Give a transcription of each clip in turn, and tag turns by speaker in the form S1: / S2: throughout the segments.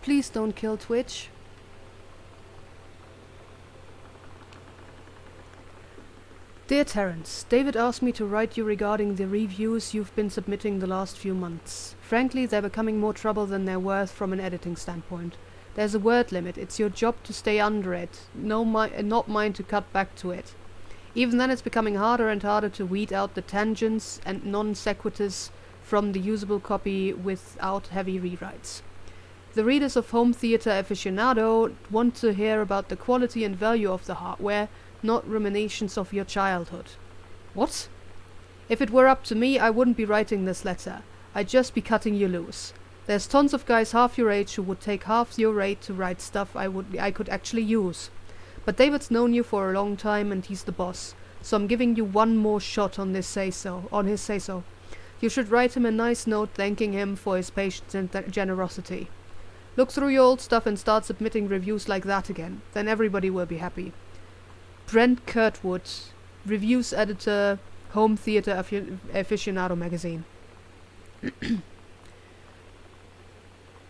S1: Please don't kill Twitch. Dear Terence, David asked me to write you regarding the reviews you've been submitting the last few months. Frankly, they're becoming more trouble than they're worth from an editing standpoint. There's a word limit. It's your job to stay under it, not mine to cut back to it. Even then, it's becoming harder and harder to weed out the tangents and non sequiturs from the usable copy without heavy rewrites. The readers of Home Theater Aficionado want to hear about the quality and value of the hardware, not ruminations of your childhood. What? If it were up to me, I wouldn't be writing this letter. I'd just be cutting you loose. There's tons of guys half your age who would take half your rate to write stuff I could actually use. But David's known you for a long time and he's the boss, so I'm giving you one more shot on his say-so. You should write him a nice note thanking him for his patience and generosity. Look through your old stuff and start submitting reviews like that again. Then everybody will be happy. Brent Kurtwood, Reviews Editor, Home Theater Aficionado magazine.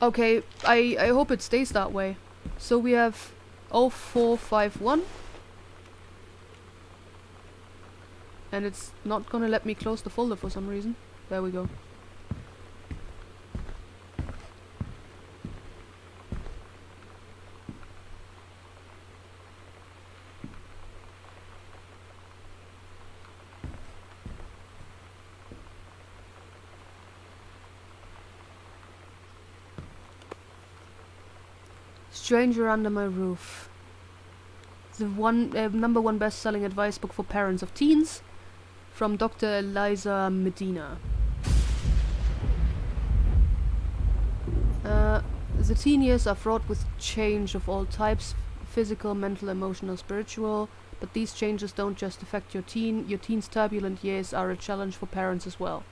S1: Okay, I hope it stays that way. So we have 0451. And it's not gonna let me close the folder for some reason. There we go. Stranger Under My Roof. The number one best-selling advice book for parents of teens, from Dr. Eliza Medina. The teen years are fraught with change of all types, physical, mental, emotional, spiritual, but these changes don't just affect your teen. Your teen's turbulent years are a challenge for parents as well.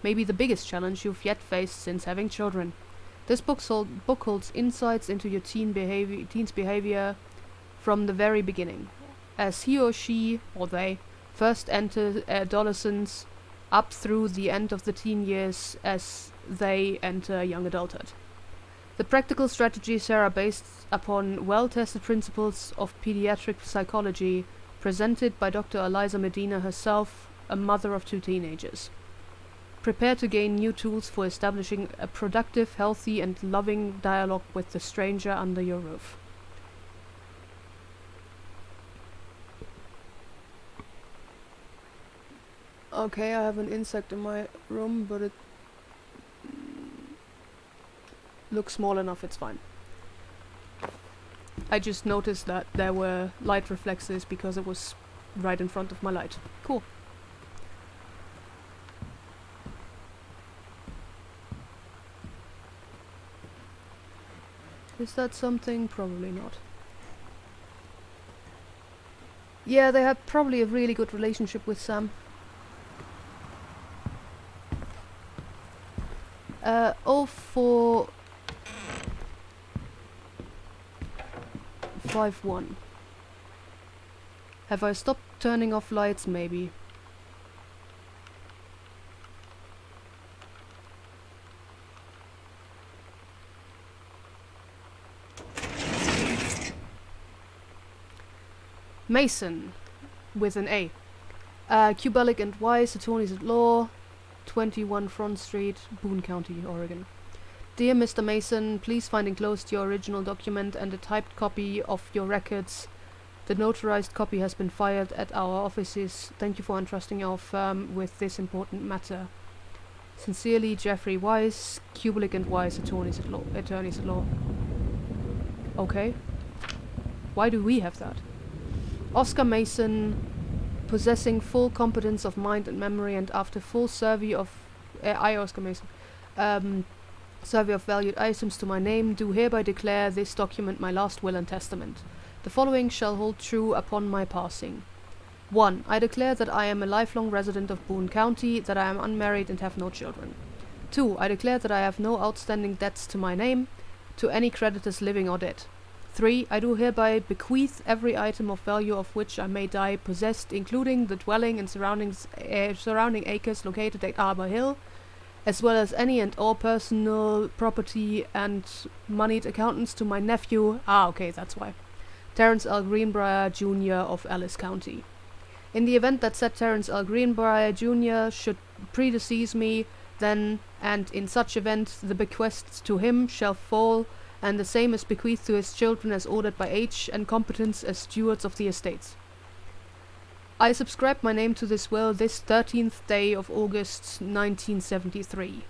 S1: Maybe the biggest challenge you've yet faced since having children. This book holds insights into your teen's behavior from the very beginning, as he or she, or they, first enter adolescence up through the end of the teen years as they enter young adulthood. The practical strategies here are based upon well-tested principles of pediatric psychology presented by Dr. Eliza Medina herself, a mother of 2 teenagers. Prepare to gain new tools for establishing a productive, healthy and loving dialogue with the stranger under your roof. Okay, I have an insect in my room, but it looks small enough, it's fine. I just noticed that there were light reflexes because it was right in front of my light. Cool. Is that something? Probably not. Yeah, they had probably a really good relationship with Sam. 0451. Have I stopped turning off lights, maybe? Mason, with an A. Kubalik and Wise, attorneys at law, 21 Front Street, Boone County, Oregon. Dear Mr. Mason, please find enclosed your original document and a typed copy of your records. The notarized copy has been filed at our offices. Thank you for entrusting our firm with this important matter. Sincerely, Jeffrey Wise, Kubalik and Wise, attorneys at law. Okay. Why do we have that? Oscar Mason, possessing full competence of mind and memory, and after full survey of Oscar Mason, survey of valued items to my name, do hereby declare this document my last will and testament. The following shall hold true upon my passing. 1. I declare that I am a lifelong resident of Boone County, that I am unmarried and have no children. 2. I declare that I have no outstanding debts to my name, to any creditors living or dead. 3. I do hereby bequeath every item of value of which I may die possessed, including the dwelling and surrounding acres located at Arbor Hill, as well as any and all personal property and moneyed accountants to my nephew, okay, that's why, Terence L. Greenbrier Jr. of Ellis County. In the event that said Terence L. Greenbrier Jr. should predecease me, then, and in such event, the bequests to him shall fall, and the same is bequeathed to his children as ordered by age and competence as stewards of the estates. I subscribe my name to this will this 13th day of August 1973.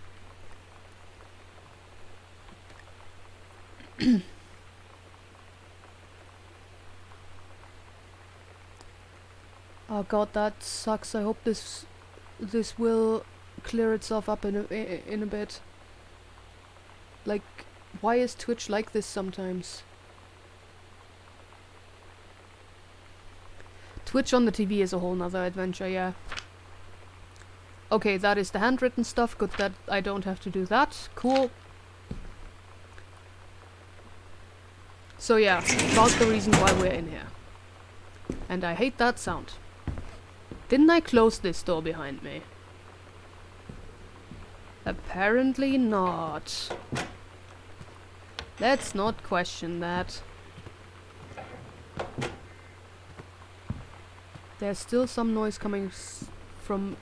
S1: Oh god, that sucks. I hope this will clear itself up in a bit. Like, why is Twitch like this sometimes? Twitch on the TV is a whole nother adventure, yeah. Okay, that is the handwritten stuff. Good that I don't have to do that. Cool. So yeah, about the reason why we're in here. And I hate that sound. Didn't I close this door behind me? Apparently not. Let's not question that. There's still some noise coming from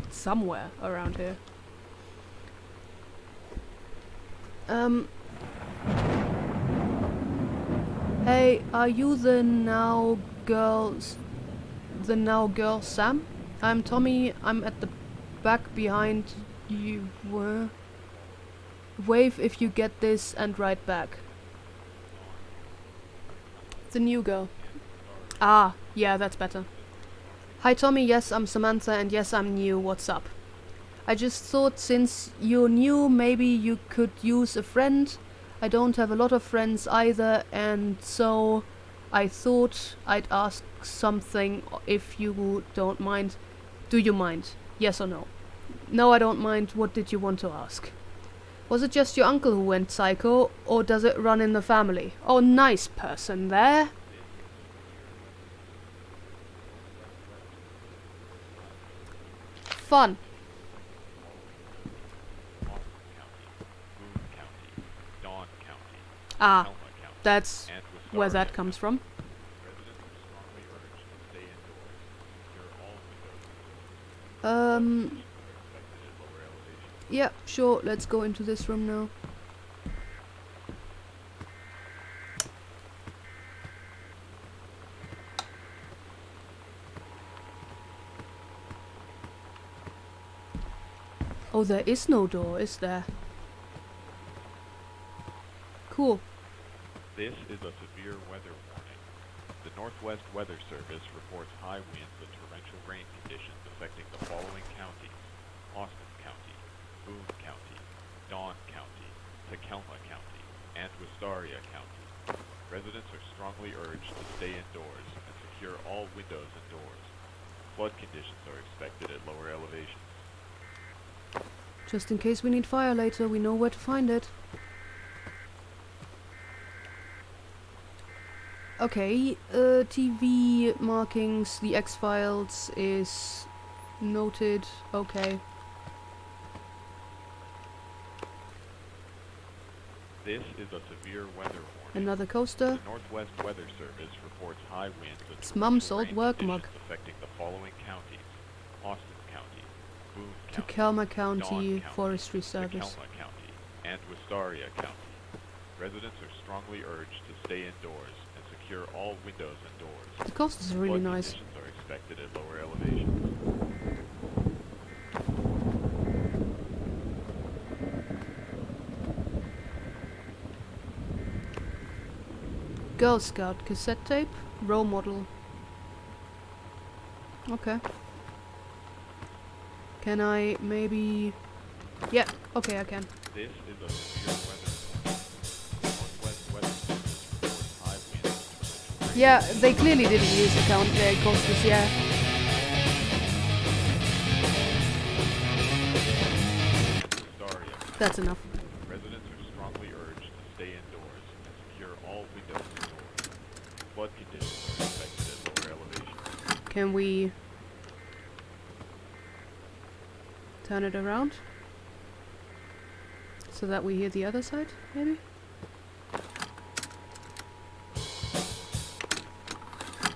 S1: somewhere around here. Hey, are you the now girl Sam? I'm Tommy. I'm at the back behind you. Wave if you get this and write back. The new girl. Ah, yeah, that's better. Hi Tommy, yes, I'm Samantha, and yes, I'm new. What's up? I just thought since you're new, maybe you could use a friend. I don't have a lot of friends either, and so I thought I'd ask something if you don't mind. Do you mind? Yes or no? No, I don't mind. What did you want to ask? Was it just your uncle who went psycho, or does it run in the family? Oh, nice person there. Fun. Ah, that's where that comes from. Yeah, sure, let's go into this room now. Oh, there is no door, is there? Cool.
S2: This is a severe weather warning. The Northwest Weather Service reports high winds and torrential rain conditions affecting the following counties: Austin County, Boone County, Dawn County, Tacoma County, and Wistaria County. Residents are strongly urged to stay indoors and secure all windows and doors. Flood conditions are expected at lower elevations.
S1: Just in case we need fire later, we know where to find it. Okay, TV markings, the X-Files is noted, okay.
S2: This is a severe weather warning.
S1: Another coaster.
S2: The Northwest Weather Service reports high winds and
S1: It's Mum's
S2: torrential
S1: old
S2: rain
S1: work
S2: conditions
S1: mug.
S2: affecting the following counties: Austin County, Boone County,
S1: Tacoma County
S2: Dawn County,
S1: Forestry Service.
S2: Tacoma County, and Wistaria County. Residents are strongly urged to stay indoors and secure all windows and doors.
S1: The coast is really
S2: Flood
S1: nice.
S2: conditions are expected at lower elevations.
S1: Girl Scout cassette tape, role model. Okay. Can I maybe... Yeah, okay, I can.
S2: This is a severe weather warning. Northwest Weather Service reports high winds and torrential rain.
S1: Yeah, they clearly didn't use the coasters, yeah.
S2: Wistaria.
S1: That's enough.
S2: Residents are strongly urged to stay indoors and secure all windows and doors. Flood conditions are expected at lower elevations.
S1: Can we... Turn it around. So that we hear the other side, maybe?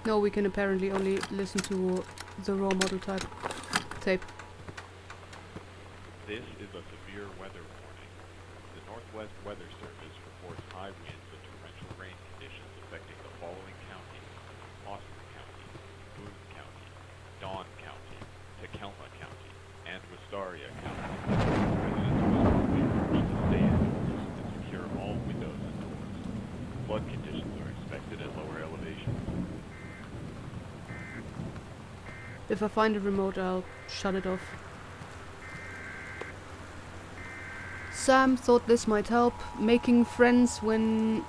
S1: No, we can apparently only listen to the raw model type tape.
S2: This is a severe weather warning. The Northwest Weather Service reports high winds and torrential rain conditions affecting the following counties: Austin County, Boone County, Dawn County, Tacoma County, and Wistaria County. Residents are strongly urged to stay indoors and secure all windows and doors. Flood conditions are expected at lower elevations.
S1: If I find a remote, I'll shut it off. Sam thought this might help. Making friends when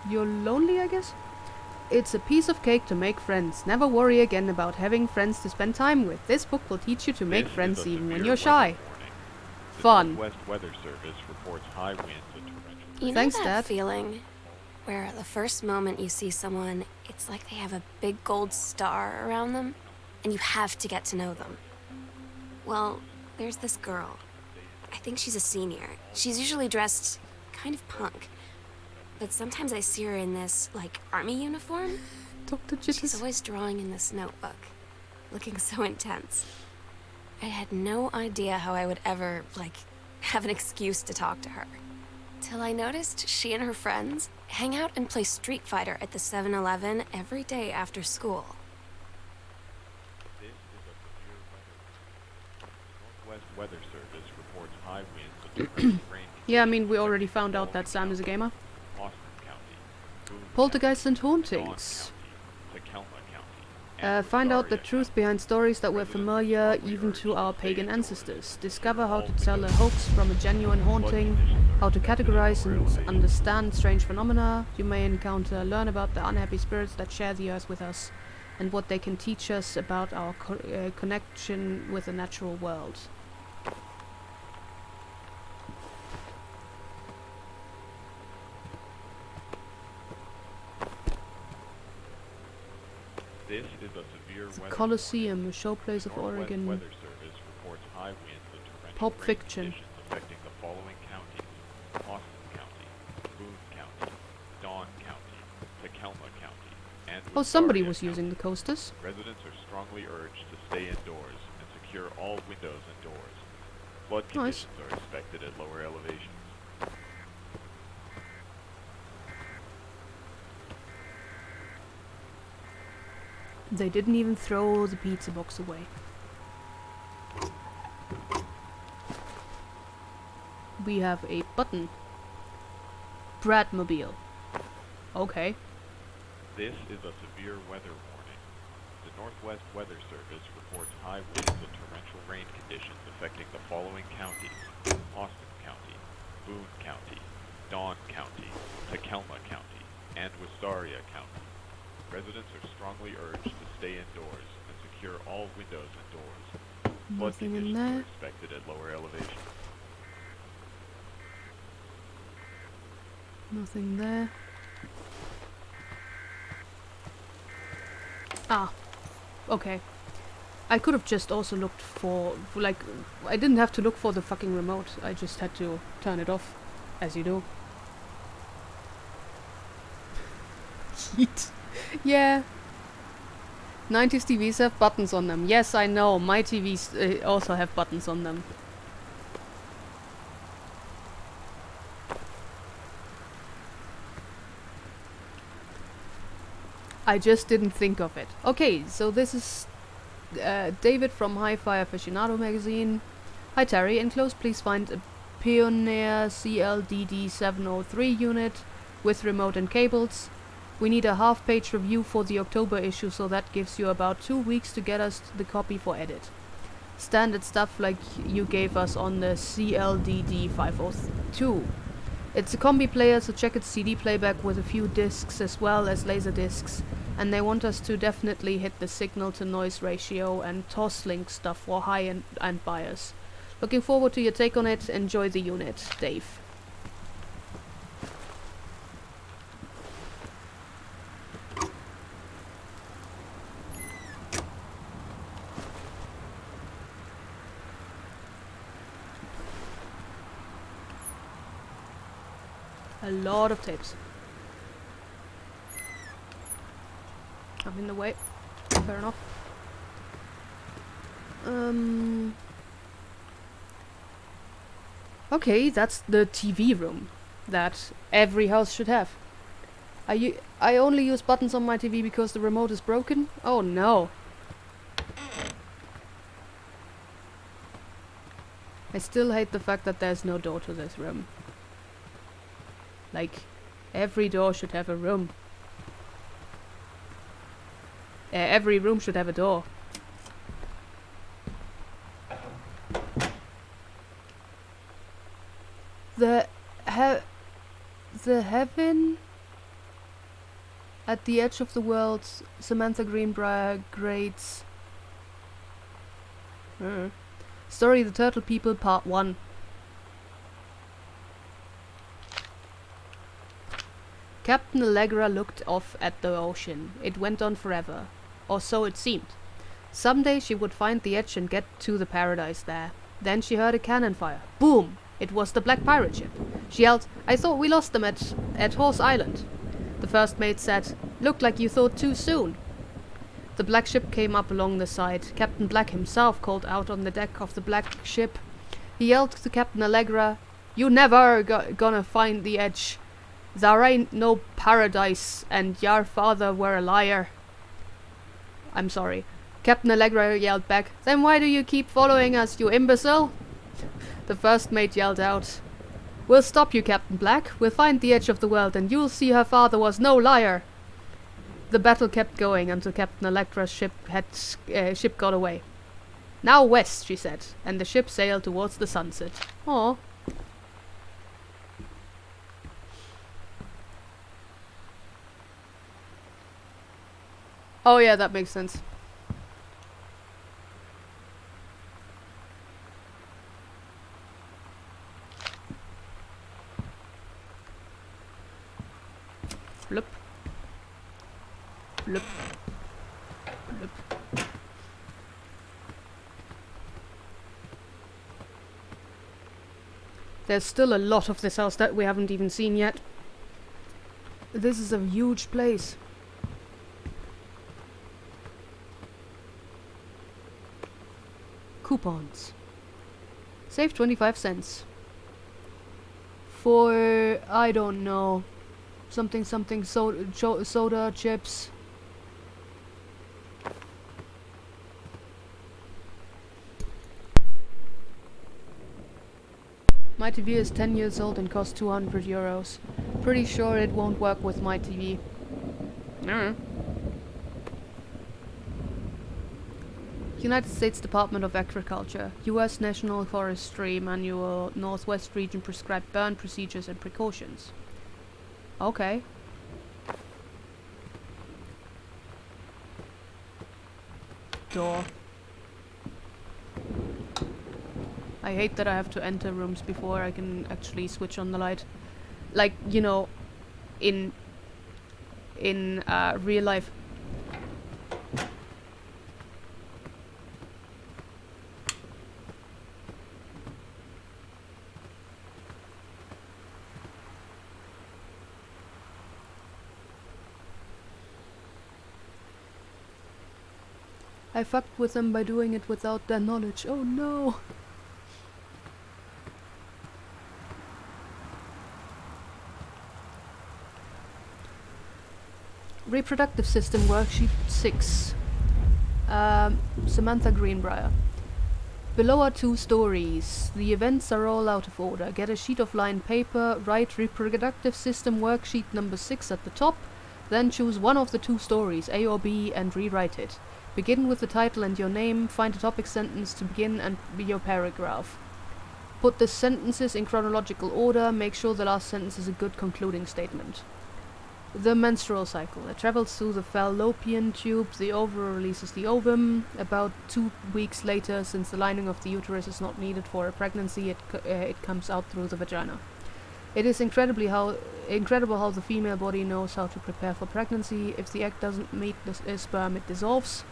S1: you're lonely, I guess? It's a piece of cake to make friends. Never worry again about having friends to spend time with. This book will teach you to make friends even when you're shy. Fun.
S2: The Northwest Weather Service reports high winds and torrential.
S3: You know
S1: Thanks,
S3: that
S1: Dad.
S3: feeling where the first moment you see someone, it's like they have a big gold star around them, and you have to get to know them. Well, there's this girl. I think she's a senior. She's usually dressed kind of punk, but sometimes I see her in this, like, army uniform.
S1: Dr.
S3: She's
S1: Jitters.
S3: always drawing in this notebook, looking so intense. I had no idea how I would ever, like, have an excuse to talk to her. Till I noticed she and her friends hang out and play Street Fighter at the 7-Eleven every day after school.
S2: This is a severe weather. The Northwest Weather Service reports high winds and torrential rain.
S1: Yeah, I mean, we already found out that Sam is a gamer.
S2: Austin County, Boone
S1: Poltergeists and
S2: County, Dawn
S1: hauntings.
S2: County, Tacoma County, and
S1: Find out the
S2: Wistaria
S1: truth
S2: County.
S1: behind stories that were familiar even to our pagan ancestors. Discover how to tell a hoax from a genuine haunting, how to categorize and understand strange phenomena you may encounter, learn about the unhappy spirits that share the earth with us, and what they can teach us about our connection with the natural world.
S2: This is a severe
S1: It's a
S2: weather
S1: Colosseum, a showplace of
S2: Northwest
S1: Oregon.
S2: Weather Service reports high winds and torrential
S1: Pulp
S2: rain
S1: Fiction.
S2: conditions affecting the following counties: Austin County, Boone County, Dawn County, Tacoma County, and
S1: Oh, somebody
S2: Wistaria
S1: was
S2: County.
S1: using the coasters.
S2: Residents are strongly urged to stay indoors and secure all windows and doors. Flood
S1: Nice.
S2: conditions are expected at lower elevations.
S1: They didn't even throw the pizza box away. We have a button. Bradmobile. Okay.
S2: This is a severe weather warning. The Northwest Weather Service reports high winds and torrential rain conditions affecting the following counties: Austin County, Boone County, Dawn County, Tacoma County, and Wistaria County. Residents are strongly urged to stay indoors and secure all windows and doors. Flood
S1: Nothing in
S2: conditions are
S1: there.
S2: expected at lower elevations.
S1: Nothing there. Ah. Okay. I could have just also looked for, like, I didn't have to look for the fucking remote. I just had to turn it off, as you do. Yeet. Yeah. 90s TVs have buttons on them. Yes, I know. My TVs also have buttons on them. I just didn't think of it. Okay, so this is David from Hi-Fi Aficionado magazine. Hi Terry, enclosed please find a Pioneer CLDD 703 unit with remote and cables. We need a half-page review for the October issue, so that gives you about 2 weeks to get us the copy for edit. Standard stuff like you gave us on the CLDD 502. It's a combi player, so check its CD playback with a few discs as well as laser discs, and they want us to definitely hit the signal to noise ratio and toslink stuff for high-end buyers. Looking forward to your take on it. Enjoy the unit, Dave. A lot of tapes. I'm in the way. Fair enough. Okay, that's the TV room that every house should have. I only use buttons on my TV because the remote is broken? Oh no. I still hate the fact that there's no door to this room. Like, every door should have a room. Every room should have a door. The heaven at the edge of the world, Samantha Greenbrier grades. Story of the Turtle People, Part 1. Captain Allegra looked off at the ocean. It went on forever. Or so it seemed. Someday she would find the edge and get to the paradise there. Then she heard a cannon fire. Boom! It was the Black Pirate ship. She yelled, "I thought we lost them at Horse Island." The first mate said, "Looked like you thought too soon." The black ship came up along the side. Captain Black himself called out on the deck of the black ship. He yelled to Captain Allegra, "You never gonna find the edge. There ain't no paradise, and your father were a liar." I'm sorry. Captain Allegra yelled back, "Then why do you keep following us, you imbecile?" The first mate yelled out, "We'll stop you, Captain Black. We'll find the edge of the world, and you'll see her father was no liar." The battle kept going until Captain Allegra's ship got away. "Now west," she said, and the ship sailed towards the sunset. Aww. Oh yeah, that makes sense. Flip. Flip. Flip. There's still a lot of this house that we haven't even seen yet. This is a huge place. Coupons. Save 25 cents. For, I don't know, something soda, chips. My TV is 10 years old and costs 200 euros. Pretty sure it won't work with my TV. United States Department of Agriculture, U.S. National Forestry Manual, Northwest Region prescribed burn procedures and precautions. Okay. Door. I hate that I have to enter rooms before I can actually switch on the light. Like, you know, in real life. I fucked with them by doing it without their knowledge. Oh no! Reproductive System Worksheet 6. Samantha Greenbrier. Below are 2 stories. The events are all out of order. Get a sheet of lined paper, write Reproductive System Worksheet number 6 at the top, then choose one of the 2 stories, A or B, and rewrite it. Begin with the title and your name, find a topic sentence to begin and your paragraph. Put the sentences in chronological order, make sure the last sentence is a good concluding statement. The menstrual cycle. It travels through the fallopian tube, the ovary releases the ovum. About 2 weeks later, since the lining of the uterus is not needed for a pregnancy, it comes out through the vagina. It is incredible how the female body knows how to prepare for pregnancy. If the egg doesn't meet the sperm, it dissolves.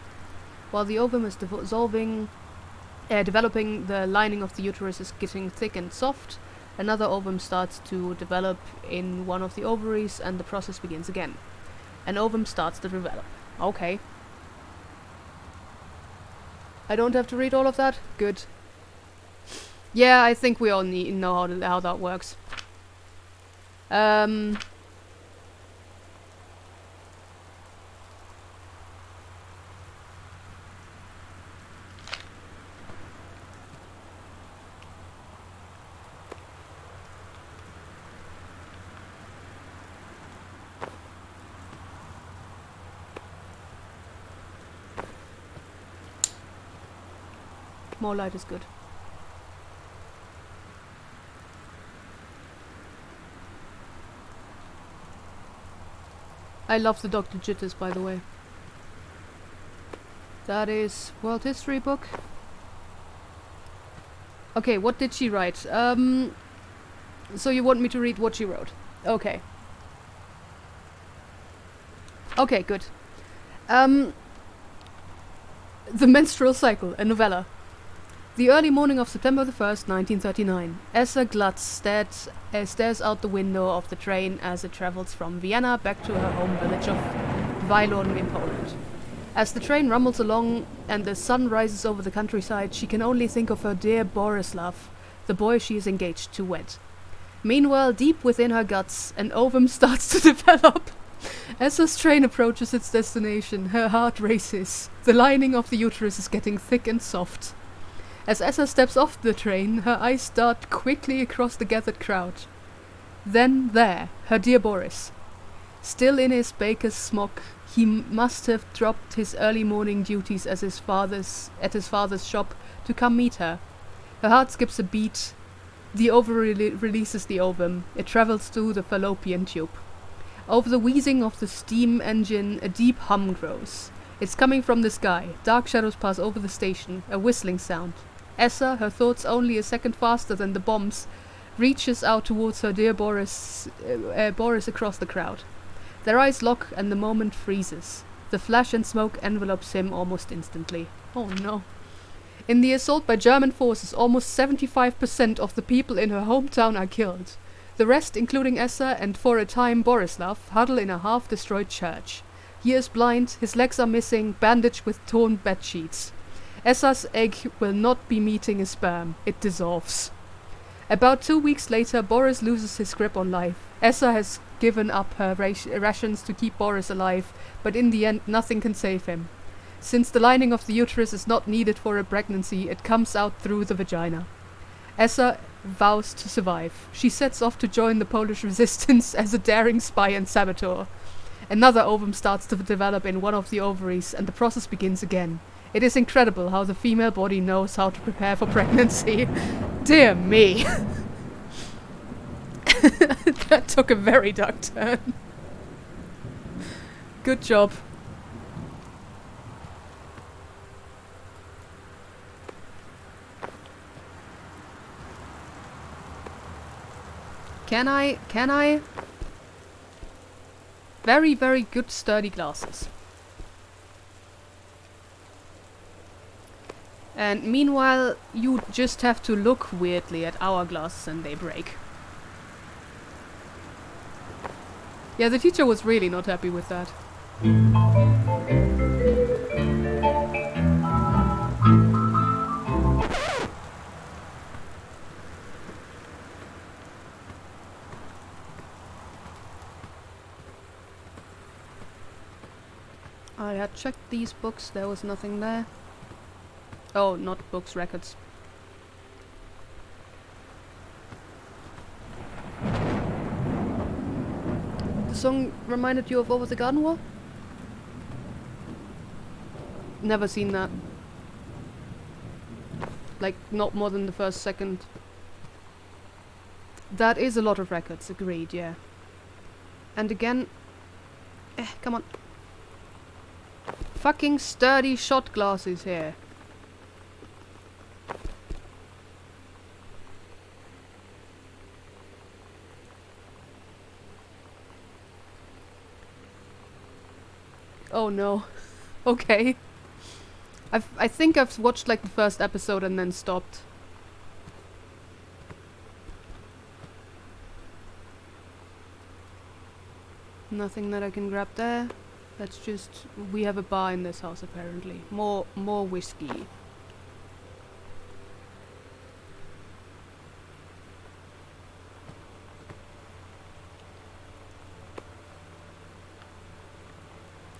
S1: While the ovum is developing, the lining of the uterus is getting thick and soft. Another ovum starts to develop in one of the ovaries, and the process begins again. An ovum starts to develop. Okay. I don't have to read all of that? Good. Yeah, I think we all know how that works. More light is good. I love the Dr. Jitters, by the way. That is World History book. Okay, what did she write? So you want me to read what she wrote? Okay. Okay, good. The Menstrual Cycle, a novella. The early morning of September the 1st, 1939. Essa Glatz stares out the window of the train as it travels from Vienna back to her home village of Wajlon in Poland. As the train rumbles along and the sun rises over the countryside, she can only think of her dear Borislav, the boy she is engaged to wed. Meanwhile, deep within her guts, an ovum starts to develop. As the train approaches its destination, her heart races. The lining of the uterus is getting thick and soft. As Essa steps off the train, her eyes dart quickly across the gathered crowd. Then there, her dear Boris. Still in his baker's smock, he must have dropped his early morning duties at his father's shop to come meet her. Her heart skips a beat. The ovary releases the ovum. It travels through the fallopian tube. Over the wheezing of the steam engine, a deep hum grows. It's coming from the sky. Dark shadows pass over the station, a whistling sound. Essa, her thoughts only a second faster than the bombs, reaches out towards her dear Boris across the crowd. Their eyes lock and the moment freezes. The flash and smoke envelops him almost instantly. Oh no. In the assault by German forces, almost 75% of the people in her hometown are killed. The rest, including Essa and for a time Borislav, huddle in a half-destroyed church. He is blind, his legs are missing, bandaged with torn bedsheets. Essa's egg will not be meeting a sperm. It dissolves. About 2 weeks later, Boris loses his grip on life. Essa has given up her rations to keep Boris alive, but in the end nothing can save him. Since the lining of the uterus is not needed for a pregnancy, it comes out through the vagina. Essa vows to survive. She sets off to join the Polish resistance as a daring spy and saboteur. Another ovum starts to develop in one of the ovaries, and the process begins again. It is incredible how the female body knows how to prepare for pregnancy. Dear me. That took a very dark turn. Good job. Can I? Very, very good sturdy glasses. And meanwhile, you just have to look weirdly at our glasses and they break. Yeah, the teacher was really not happy with that. I had checked these books, there was nothing there. Oh, not books, records. The song reminded you of Over the Garden Wall? Never seen that. Like, not more than the first second. That is a lot of records, agreed, yeah. And again... come on. Fucking sturdy shot glasses here. Oh no. Okay. I think I've watched like the first episode and then stopped. Nothing that I can grab there. That's just... we have a bar in this house apparently. More whiskey.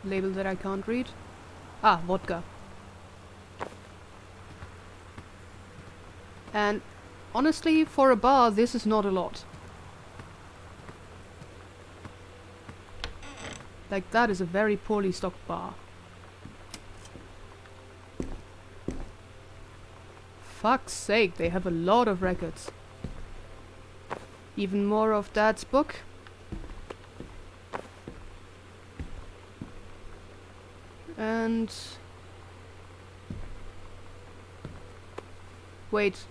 S1: Label that I can't read. Ah, vodka. And honestly, for a bar, this is not a lot. Like, that is a very poorly stocked bar. Fuck's sake, they have a lot of records. Even more of Dad's book. And... wait.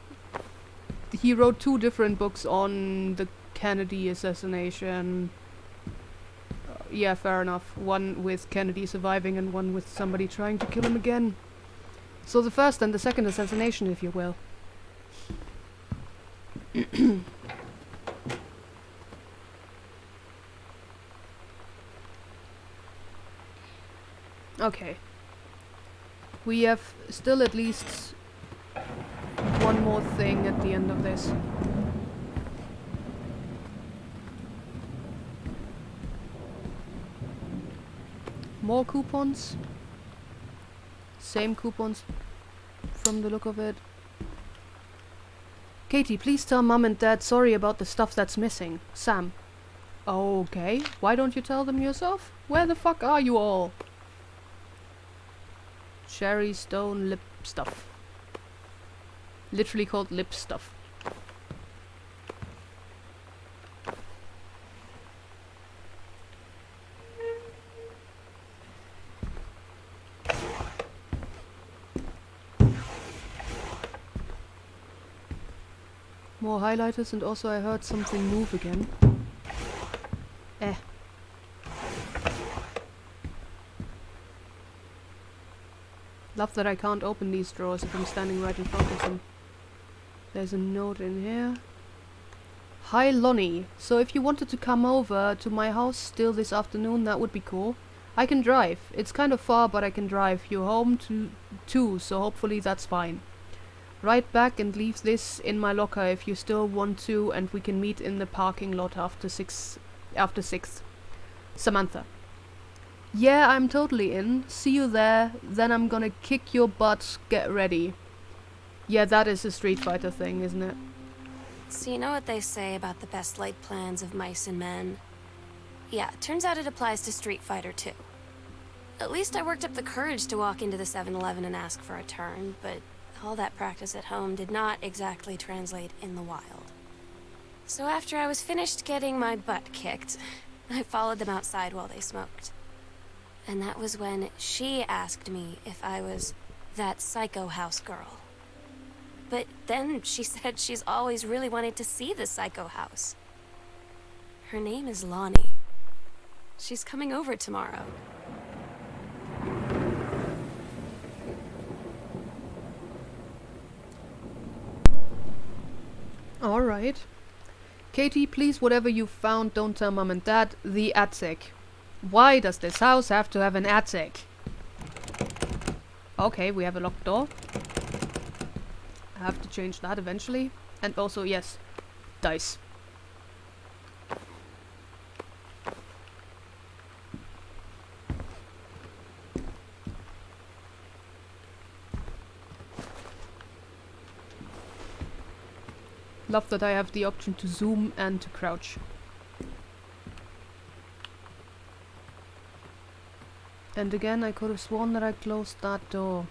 S1: He wrote 2 different books on the Kennedy assassination. Yeah, fair enough. One with Kennedy surviving and one with somebody trying to kill him again. So the first and the second assassination, if you will. Okay. We have still at least one more thing at the end of this. More coupons. Same coupons from the look of it. Katie, please tell Mum and Dad sorry about the stuff that's missing. Sam. Okay, why don't you tell them yourself? Where the fuck are you all? Cherry stone lip stuff. Literally called lip stuff. More highlighters, and also I heard something move again. Love that I can't open these drawers if I'm standing right in front of them. There's a note in here. Hi Lonnie, so if you wanted to come over to my house still this afternoon, that would be cool. I can drive. It's kind of far, but I can drive you home too, so hopefully that's fine. Write back and leave this in my locker if you still want to, and we can meet in the parking lot after 6. Samantha. Yeah, I'm totally in. See you there. Then I'm gonna kick your butt. Get ready. Yeah, that is a Street Fighter thing, isn't it?
S3: So you know what they say about the best laid plans of mice and men? Yeah, turns out it applies to Street Fighter too. At least I worked up the courage to walk into the 7-Eleven and ask for a turn, but all that practice at home did not exactly translate in the wild. So after I was finished getting my butt kicked, I followed them outside while they smoked. And that was when she asked me if I was that Psycho House girl. But then she said she's always really wanted to see the Psycho House. Her name is Lonnie. She's coming over tomorrow.
S1: Alright. Katie, please, whatever you found, don't tell Mum and Dad. The attic. Why does this house have to have an attic? Okay, we have a locked door. I have to change that eventually. And also, yes, dice. Love that I have the option to zoom and to crouch. And again, I could have sworn that I closed that door.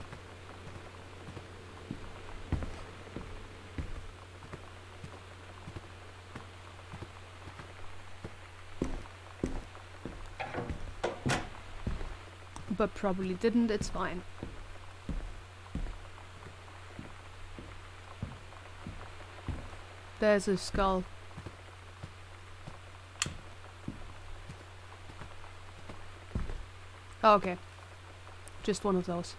S1: But probably didn't, it's fine. There's a skull. Oh, okay. Just one of those.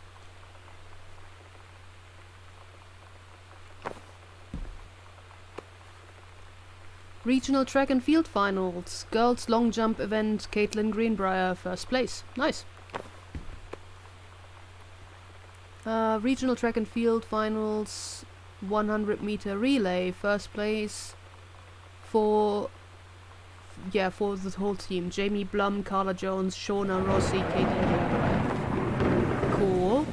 S1: Regional track and field finals. Girls long jump event. Caitlin Greenbrier, first place. Nice. Regional track and field finals. 100-meter relay. First place for the whole team. Jamie Blum, Carla Jones, Shona Rossi, Caitlin Greenbrier. Cool.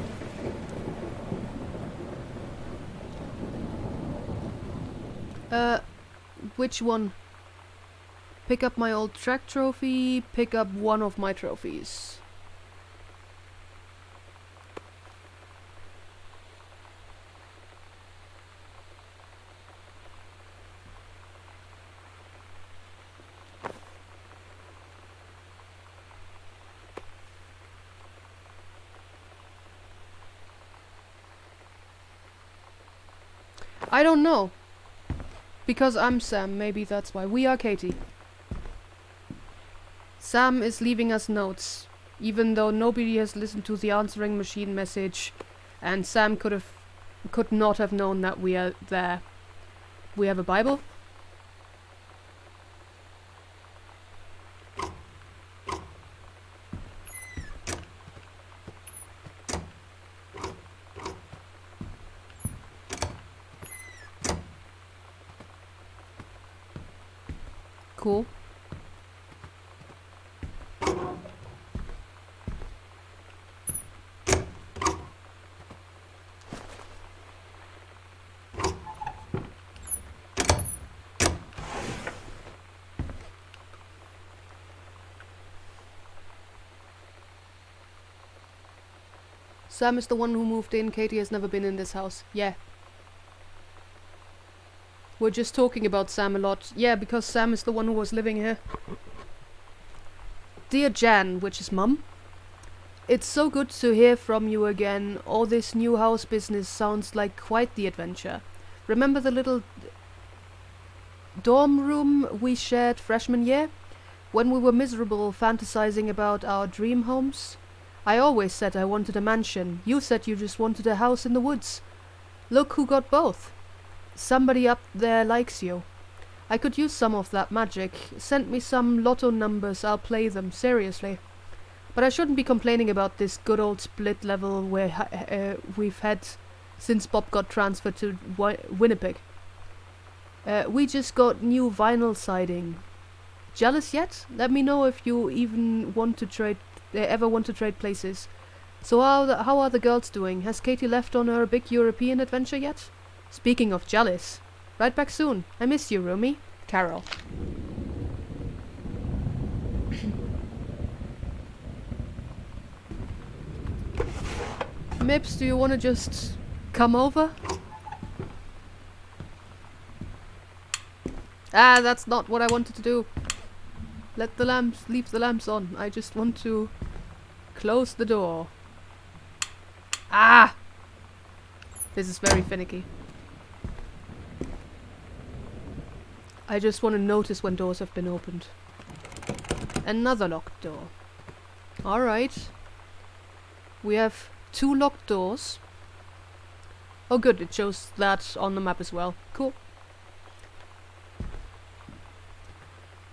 S1: Which one? Pick up my old track trophy, pick up one of my trophies. I don't know. Because I'm Sam, maybe that's why. We are Katie. Sam is leaving us notes, even though nobody has listened to the answering machine message, and Sam could not have known that we are there. We have a Bible. Cool. Sam is the one who moved in. Katie has never been in this house. Yeah. We're just talking about Sam a lot. Yeah, because Sam is the one who was living here. Dear Jan, which is Mum. It's so good to hear from you again. All this new house business sounds like quite the adventure. Remember the little dorm room we shared freshman year? When we were miserable fantasizing about our dream homes? I always said I wanted a mansion. You said you just wanted a house in the woods. Look who got both. Somebody up there likes you. I could use some of that magic. Send me some lotto numbers, I'll play them, seriously. But I shouldn't be complaining about this good old split level we've had since Bob got transferred to Winnipeg. We just got new vinyl siding. Jealous yet? Let me know if you even want to trade, ever want to trade places. So how are the girls doing? Has Katie left on her big European adventure yet? Speaking of jealous, right back soon. I miss you, Rumi. Carol. Mips, do you want to just come over? Ah, that's not what I wanted to do. Leave the lamps on. I just want to close the door. Ah! This is very finicky. I just want to notice when doors have been opened. Another locked door. Alright. We have 2 locked doors. Oh good, it shows that on the map as well. Cool.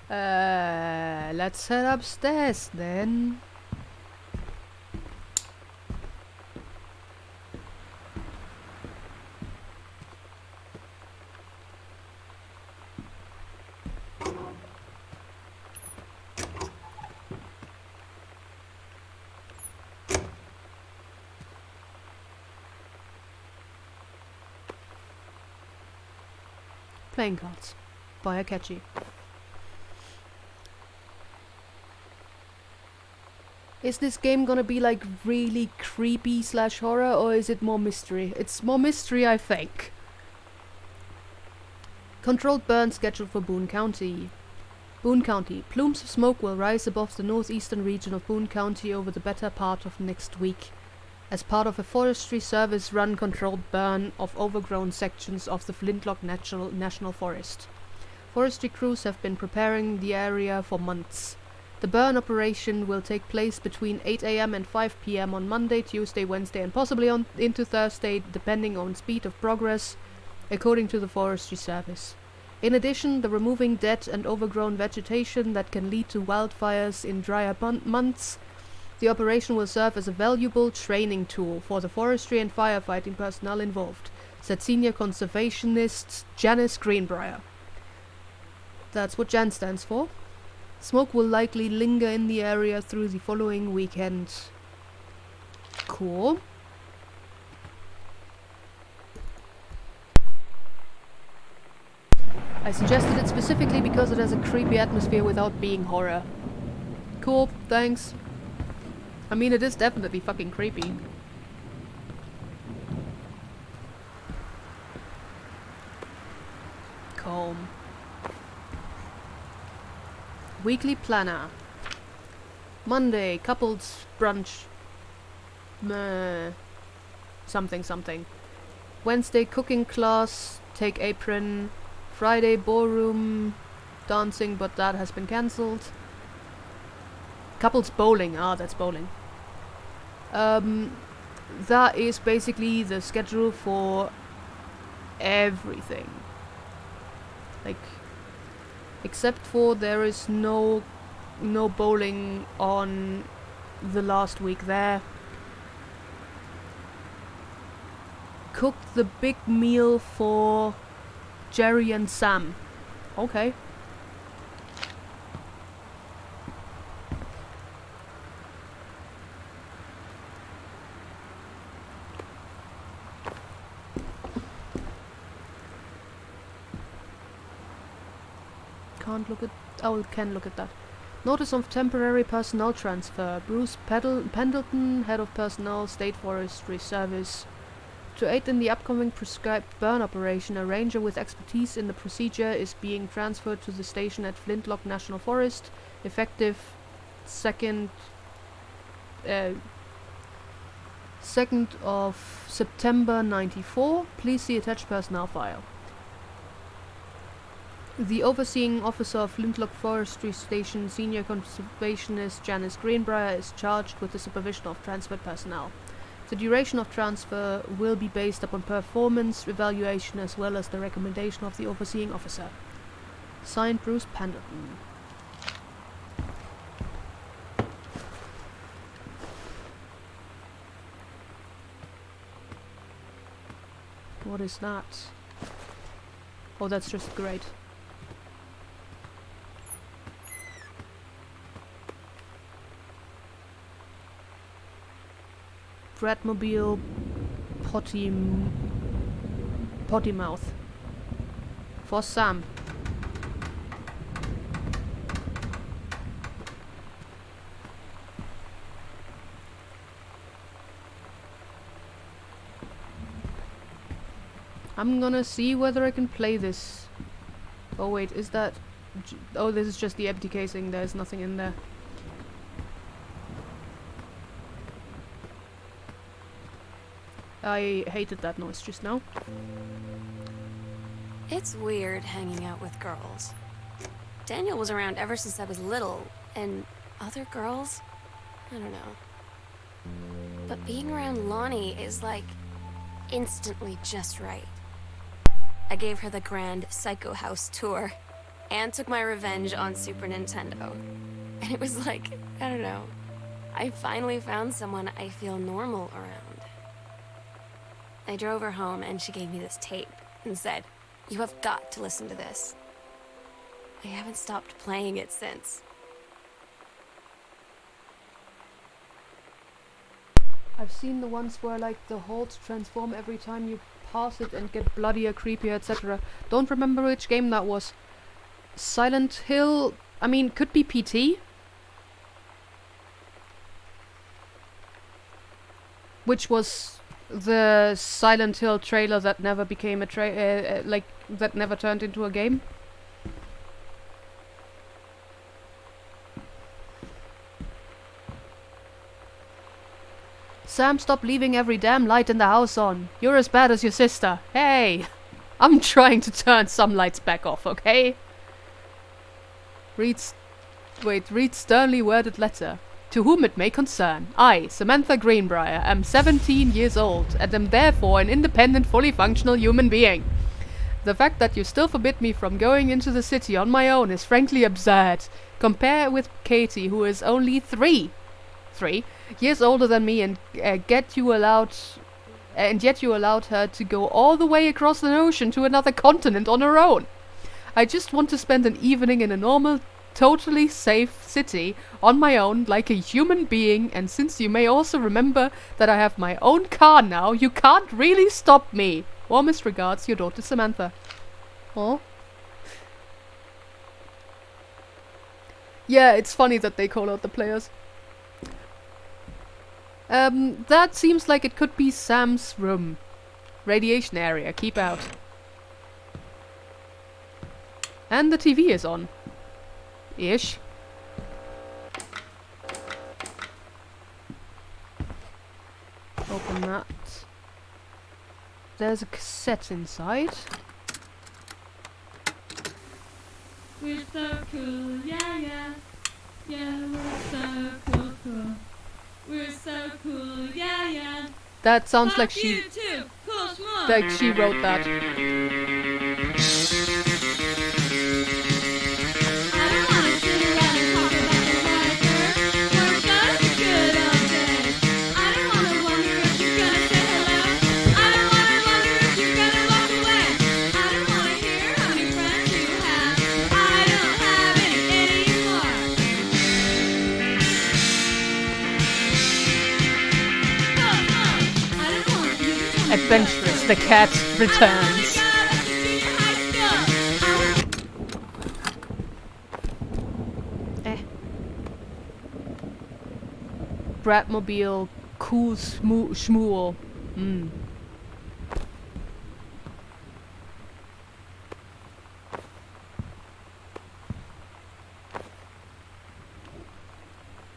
S1: Let's head upstairs then. Playing cards by Akechi. Is this game gonna be like really creepy / horror, or is it more mystery? It's more mystery, I think. Controlled burn scheduled for Boone County. Boone County. Plumes of smoke will rise above the northeastern region of Boone County over the better part of next week, as part of a Forestry Service-run controlled burn of overgrown sections of the Flintlock National Forest. Forestry crews have been preparing the area for months. The burn operation will take place between 8 AM and 5 PM on Monday, Tuesday, Wednesday, and possibly into Thursday, depending on speed of progress, according to the Forestry Service. In addition, the removing dead and overgrown vegetation that can lead to wildfires in drier months, the operation will serve as a valuable training tool for the forestry and firefighting personnel involved, said senior conservationist Janice Greenbrier. That's what Jan stands for. Smoke will likely linger in the area through the following weekend. Cool. I suggested it specifically because it has a creepy atmosphere without being horror. Cool, thanks. I mean, it is definitely fucking creepy. Calm. Weekly planner. Monday, couples brunch. Something something. Wednesday, cooking class, take apron. Friday, ballroom dancing, but that has been cancelled. Couples bowling. Ah, that's bowling. That is basically the schedule for everything. Like, except for there is no bowling on the last week there. Cooked the big meal for Jerry and Sam. Okay. Can't look at... Oh, can look at that. Notice of temporary personnel transfer. Bruce Pendleton, head of personnel, State Forestry Service. To aid in the upcoming prescribed burn operation, a ranger with expertise in the procedure is being transferred to the station at Flintlock National Forest, effective 2nd of September 94. Please see attached personnel file. The overseeing officer of Flintlock Forestry Station, Senior Conservationist Janice Greenbrier, is charged with the supervision of transferred personnel. The duration of transfer will be based upon performance evaluation as well as the recommendation of the overseeing officer. Signed, Bruce Pendleton. What is that? Oh, that's just great. Bradmobile potty mouth for Sam. I'm gonna see whether I can play this. Oh wait, is that... oh, this is just the empty casing, there's nothing in there. I hated that noise just now.
S3: It's weird hanging out with girls. Daniel was around ever since I was little, and other girls? I don't know. But being around Lonnie is like instantly just right. I gave her the grand Psycho House tour and took my revenge on Super Nintendo. And it was like, I don't know, I finally found someone I feel normal around. I drove her home and she gave me this tape and said, "You have got to listen to this." I haven't stopped playing it since.
S1: I've seen the ones where like the halts transform every time you pass it and get bloodier, creepier, etc. Don't remember which game that was. Silent Hill, I mean, could be PT. Which was the Silent Hill trailer that never became a that never turned into a game. Sam, stop leaving every damn light in the house on. You're as bad as your sister. Hey! I'm trying to turn some lights back off, okay? Read sternly worded letter. To whom it may concern, I, Samantha Greenbrier, am 17 years old and am therefore an independent, fully functional human being. The fact that you still forbid me from going into the city on my own is frankly absurd. Compare with Katie, who is only 3 years older than me, and yet you allowed her to go all the way across the ocean to another continent on her own. I just want to spend an evening in a normal, totally safe city on my own like a human being, and since you may also remember that I have my own car now, you can't really stop me. Warmest regards, your daughter Samantha. Oh. Yeah, it's funny that they call out the players. That seems like it could be Sam's room. Radiation area, keep out. And the TV is on. Ish. Open that. There's a cassette inside.
S4: We're so cool, yeah, yeah. Yeah, we're so cool, cool. We're so cool, yeah, yeah.
S1: That sounds
S4: Fuck
S1: like she
S4: you too. Cool schmuck.
S1: like she wrote that.
S4: I don't wanna sit around and talk about the weather. Weren't those good old days? I don't wanna wonder if you're gonna say hello. I don't wanna wonder if you're gonna walk away. I don't wanna hear how many friends you have. I don't have any anymore. Cool schmuck. I don't want you to tell me
S1: Adventurous, the cat returns. Bradmobile, cool schmool.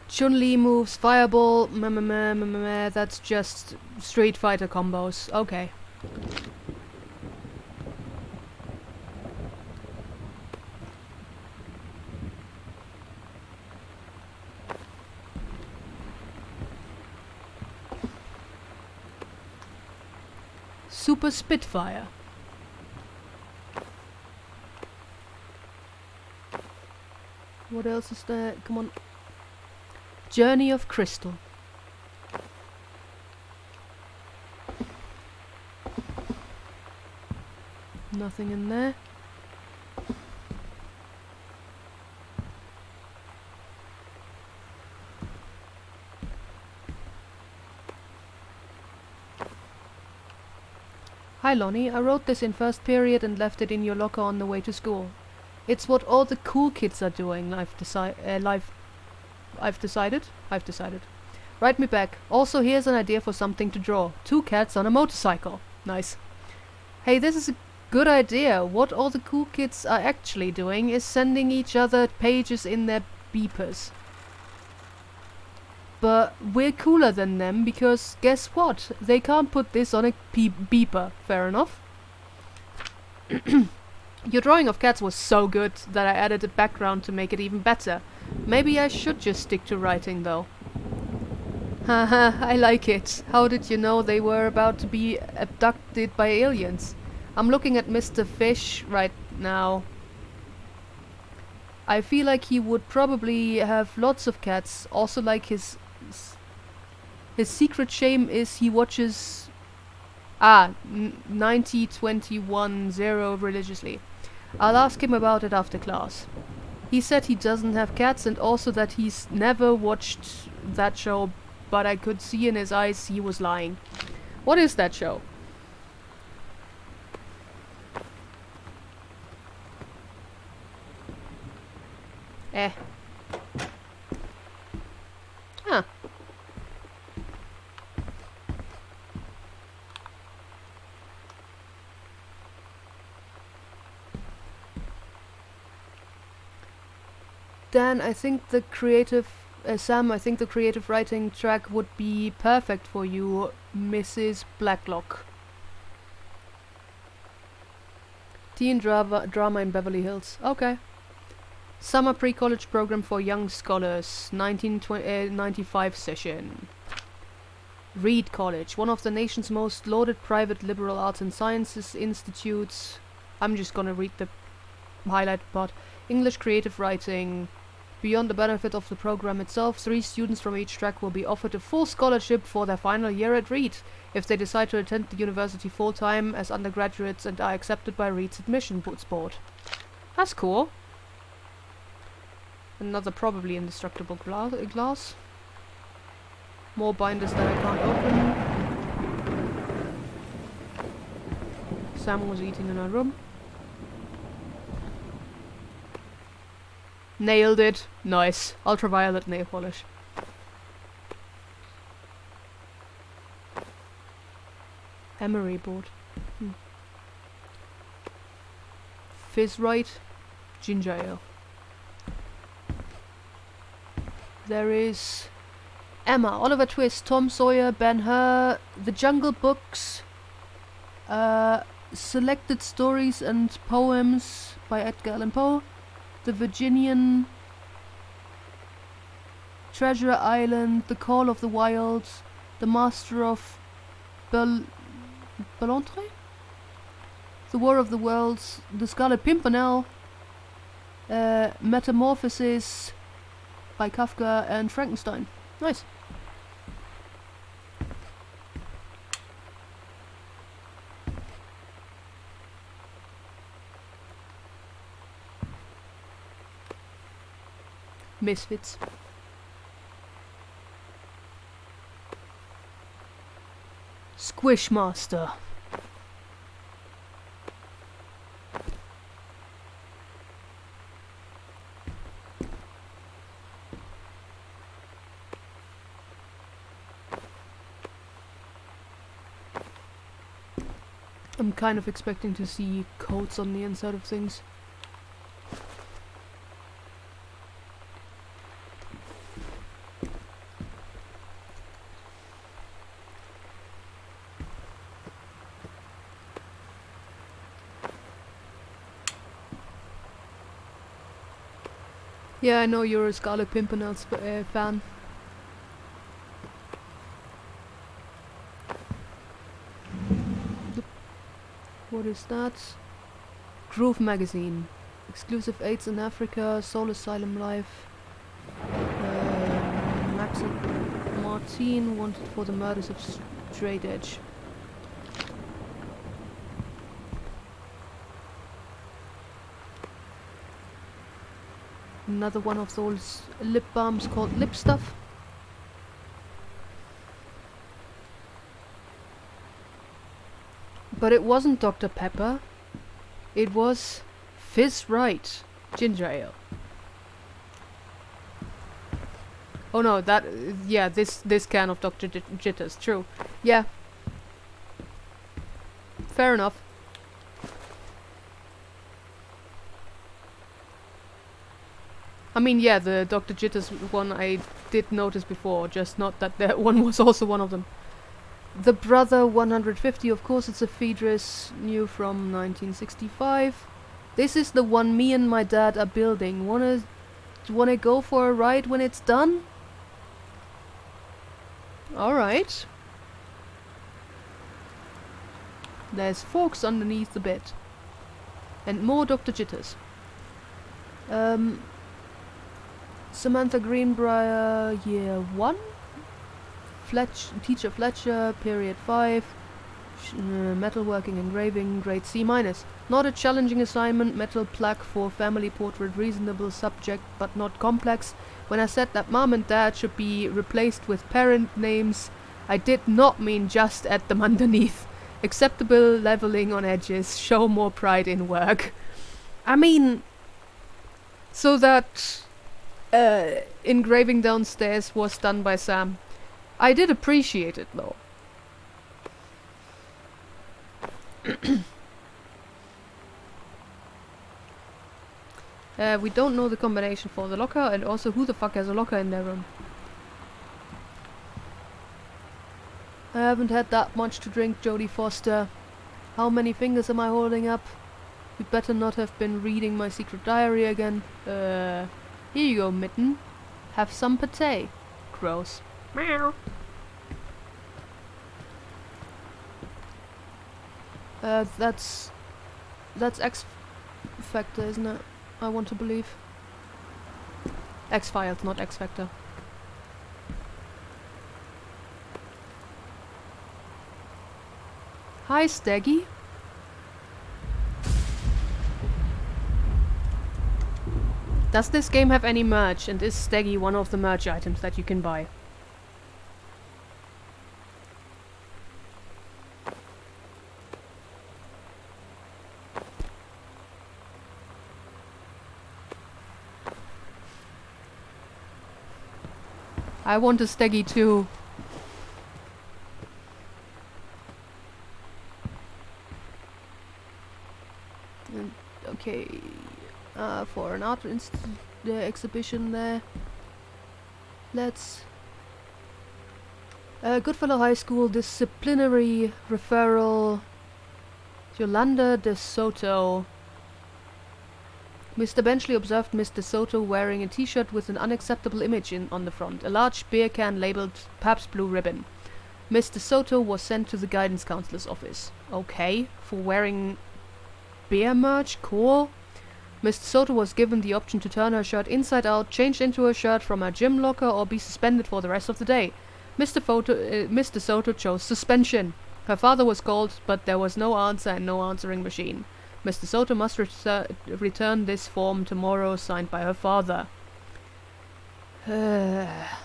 S1: Chun-Li moves fireball. That's just Street Fighter combos. Okay. Super Spitfire. What else is there? Come on. Journey of Crystal. Nothing in there. Hi Lonnie, I wrote this in first period and left it in your locker on the way to school. It's what all the cool kids are doing, I've decided. Write me back. Also, here's an idea for something to draw. 2 cats on a motorcycle. Nice. Hey, this is a good idea. What all the cool kids are actually doing is sending each other pages in their beepers. But we're cooler than them because guess what? They can't put this on a beeper. Fair enough. Your drawing of cats was so good that I added a background to make it even better. Maybe I should just stick to writing though. Haha, I like it. How did you know they were about to be abducted by aliens? I'm looking at Mr. Fish right now. I feel like he would probably have lots of cats. Also, like his secret shame is he watches 90-21-0 religiously. I'll ask him about it after class. He said he doesn't have cats and also that he's never watched that show, but I could see in his eyes he was lying. What is that show? Huh. Dan, I think the creative... Sam, I think the creative writing track would be perfect for you, Mrs. Blacklock. Teen drama in Beverly Hills. Okay. Summer pre-college program for young scholars, 1995 session. Reed College, one of the nation's most lauded private liberal arts and sciences institutes. I'm just gonna read the highlighted part. English creative writing. Beyond the benefit of the program itself, 3 students from each track will be offered a full scholarship for their final year at Reed, if they decide to attend the university full-time as undergraduates and are accepted by Reed's admission board. That's cool. Another probably indestructible glass. More binders that I can't open. Sam was eating in our room. Nailed it. Nice. Ultraviolet nail polish. Emery board. Fizz right. Ginger ale. There is Emma, Oliver Twist, Tom Sawyer, Ben-Hur, The Jungle Books, Selected Stories and Poems by Edgar Allan Poe, The Virginian, Treasure Island, The Call of the Wild, The Master of Ballantre, The War of the Worlds, The Scarlet Pimpernel, Metamorphosis by Kafka, and Frankenstein. Nice. Misfits. Squishmaster. I'm kind of expecting to see coats on the inside of things. Yeah, I know you're a Scarlet Pimpernel fan. What is that? Groove Magazine. Exclusive AIDS in Africa, Soul Asylum Life. Max and Martin wanted for the murders of Straight Edge. Another one of those lip balms called Lip Stuff. But it wasn't Dr. Pepper. It was Fizz Right ginger ale. Oh no, that yeah, this can of Dr. Jitters, true. Yeah. Fair enough. I mean, yeah, the Dr. Jitters one I did notice before, just not that that one was also one of them. The Brother 150, of course, it's a Phaedrus, new from 1965. This is the one me and my dad are building. Wanna go for a ride when it's done? Alright. There's forks underneath the bed. And more Dr. Jitters. Samantha Greenbrier, year 1. Teacher Fletcher, period 5. Metalworking engraving, grade C-. Not a challenging assignment, metal plaque for family portrait, reasonable subject but not complex. When I said that mom and dad should be replaced with parent names, I did not mean just add them underneath. Acceptable leveling on edges, show more pride in work. I mean, so that engraving downstairs was done by Sam. I did appreciate it though. We don't know the combination for the locker, and also who the fuck has a locker in their room. I haven't had that much to drink, Jodie Foster. How many fingers am I holding up? You better not have been reading my secret diary again. Here you go, Mitten. Have some pate. Gross. Meow. That's That's X Factor, isn't it? I want to believe. X-Files, not X Factor. Hi, Steggy. Does this game have any merch, and is Steggy one of the merch items that you can buy? I want a Steggy too. And, okay, for an art exhibition there. Let's... Goodfellow High School disciplinary referral. Yolanda de Soto. Mr. Benchley observed Miss de Soto wearing a t-shirt with an unacceptable image on the front, a large beer can labeled Pabst Blue Ribbon. Miss de Soto was sent to the guidance counselor's office. Okay, for wearing beer merch? Cool. Miss de Soto was given the option to turn her shirt inside out, change into a shirt from her gym locker, or be suspended for the rest of the day. Miss de Soto chose suspension. Her father was called, but there was no answer and no answering machine. Miss de Soto must return this form tomorrow, signed by her father. Yeah,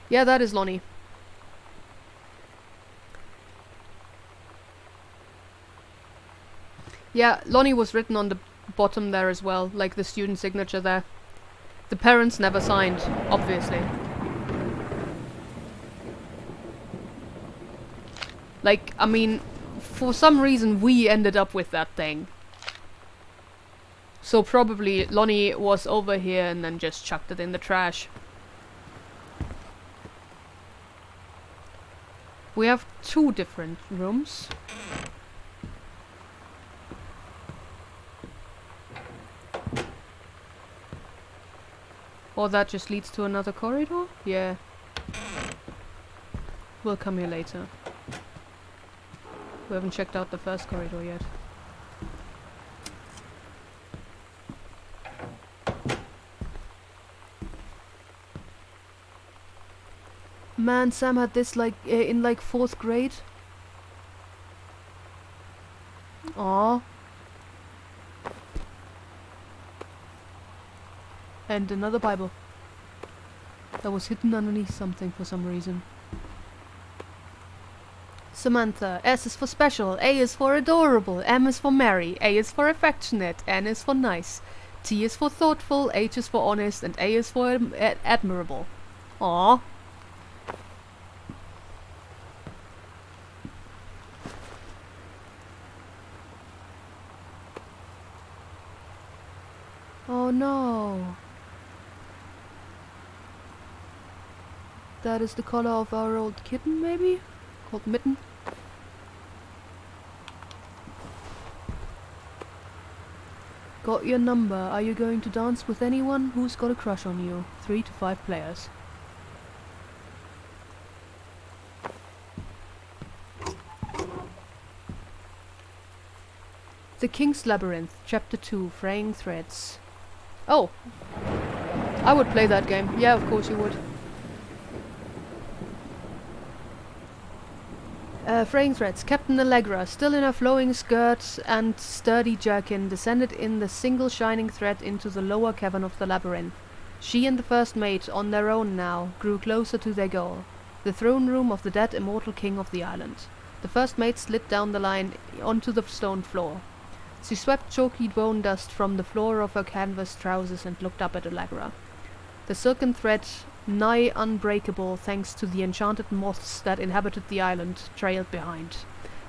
S1: that is Lonnie. Yeah, Lonnie was written on the bottom there as well, like the student signature there. The parents never signed, obviously. Like, I mean, for some reason we ended up with that thing. So probably Lonnie was over here and then just chucked it in the trash. We have 2 different rooms. Or that just leads to another corridor? Yeah. We'll come here later. We haven't checked out the first corridor yet. Man, Sam had this like in like 4th grade. Aww. And another Bible. That was hidden underneath something for some reason. Samantha. S is for special, A is for adorable, M is for merry, A is for affectionate, N is for nice, T is for thoughtful, H is for honest, and A is for admirable. Aww. Oh no. That is the color of our old kitten, maybe? Called Mitten? Got your number. Are you going to dance with anyone? Who's got a crush on you? 3 to 5 players. The King's Labyrinth, Chapter 2, Fraying Threads. Oh! I would play that game. Yeah, of course you would. Fraying Threads. Captain Allegra, still in her flowing skirt and sturdy jerkin, descended in the single shining thread into the lower cavern of the labyrinth. She and the first mate, on their own now, grew closer to their goal, the throne room of the dead immortal king of the island. The first mate slid down the line onto the stone floor. She swept chalky bone dust from the floor of her canvas trousers and looked up at Allegra. The silken thread, nigh unbreakable thanks to the enchanted moths that inhabited the island, trailed behind,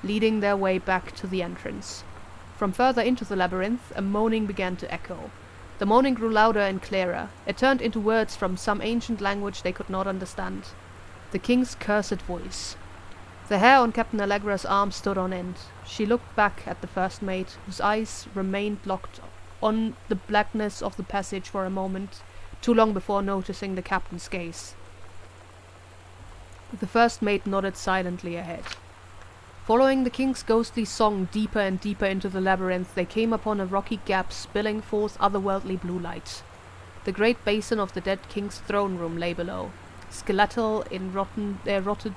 S1: leading their way back to the entrance. From further into the labyrinth, a moaning began to echo. The moaning grew louder and clearer. It turned into words from some ancient language they could not understand. The king's cursed voice. The hair on Captain Allegra's arm stood on end. She looked back at the first mate, whose eyes remained locked on the blackness of the passage for a moment, too long before noticing the captain's gaze. The first mate nodded silently ahead. Following the king's ghostly song deeper and deeper into the labyrinth, they came upon a rocky gap spilling forth otherworldly blue light. The great basin of the dead king's throne room lay below. Skeletal in rotted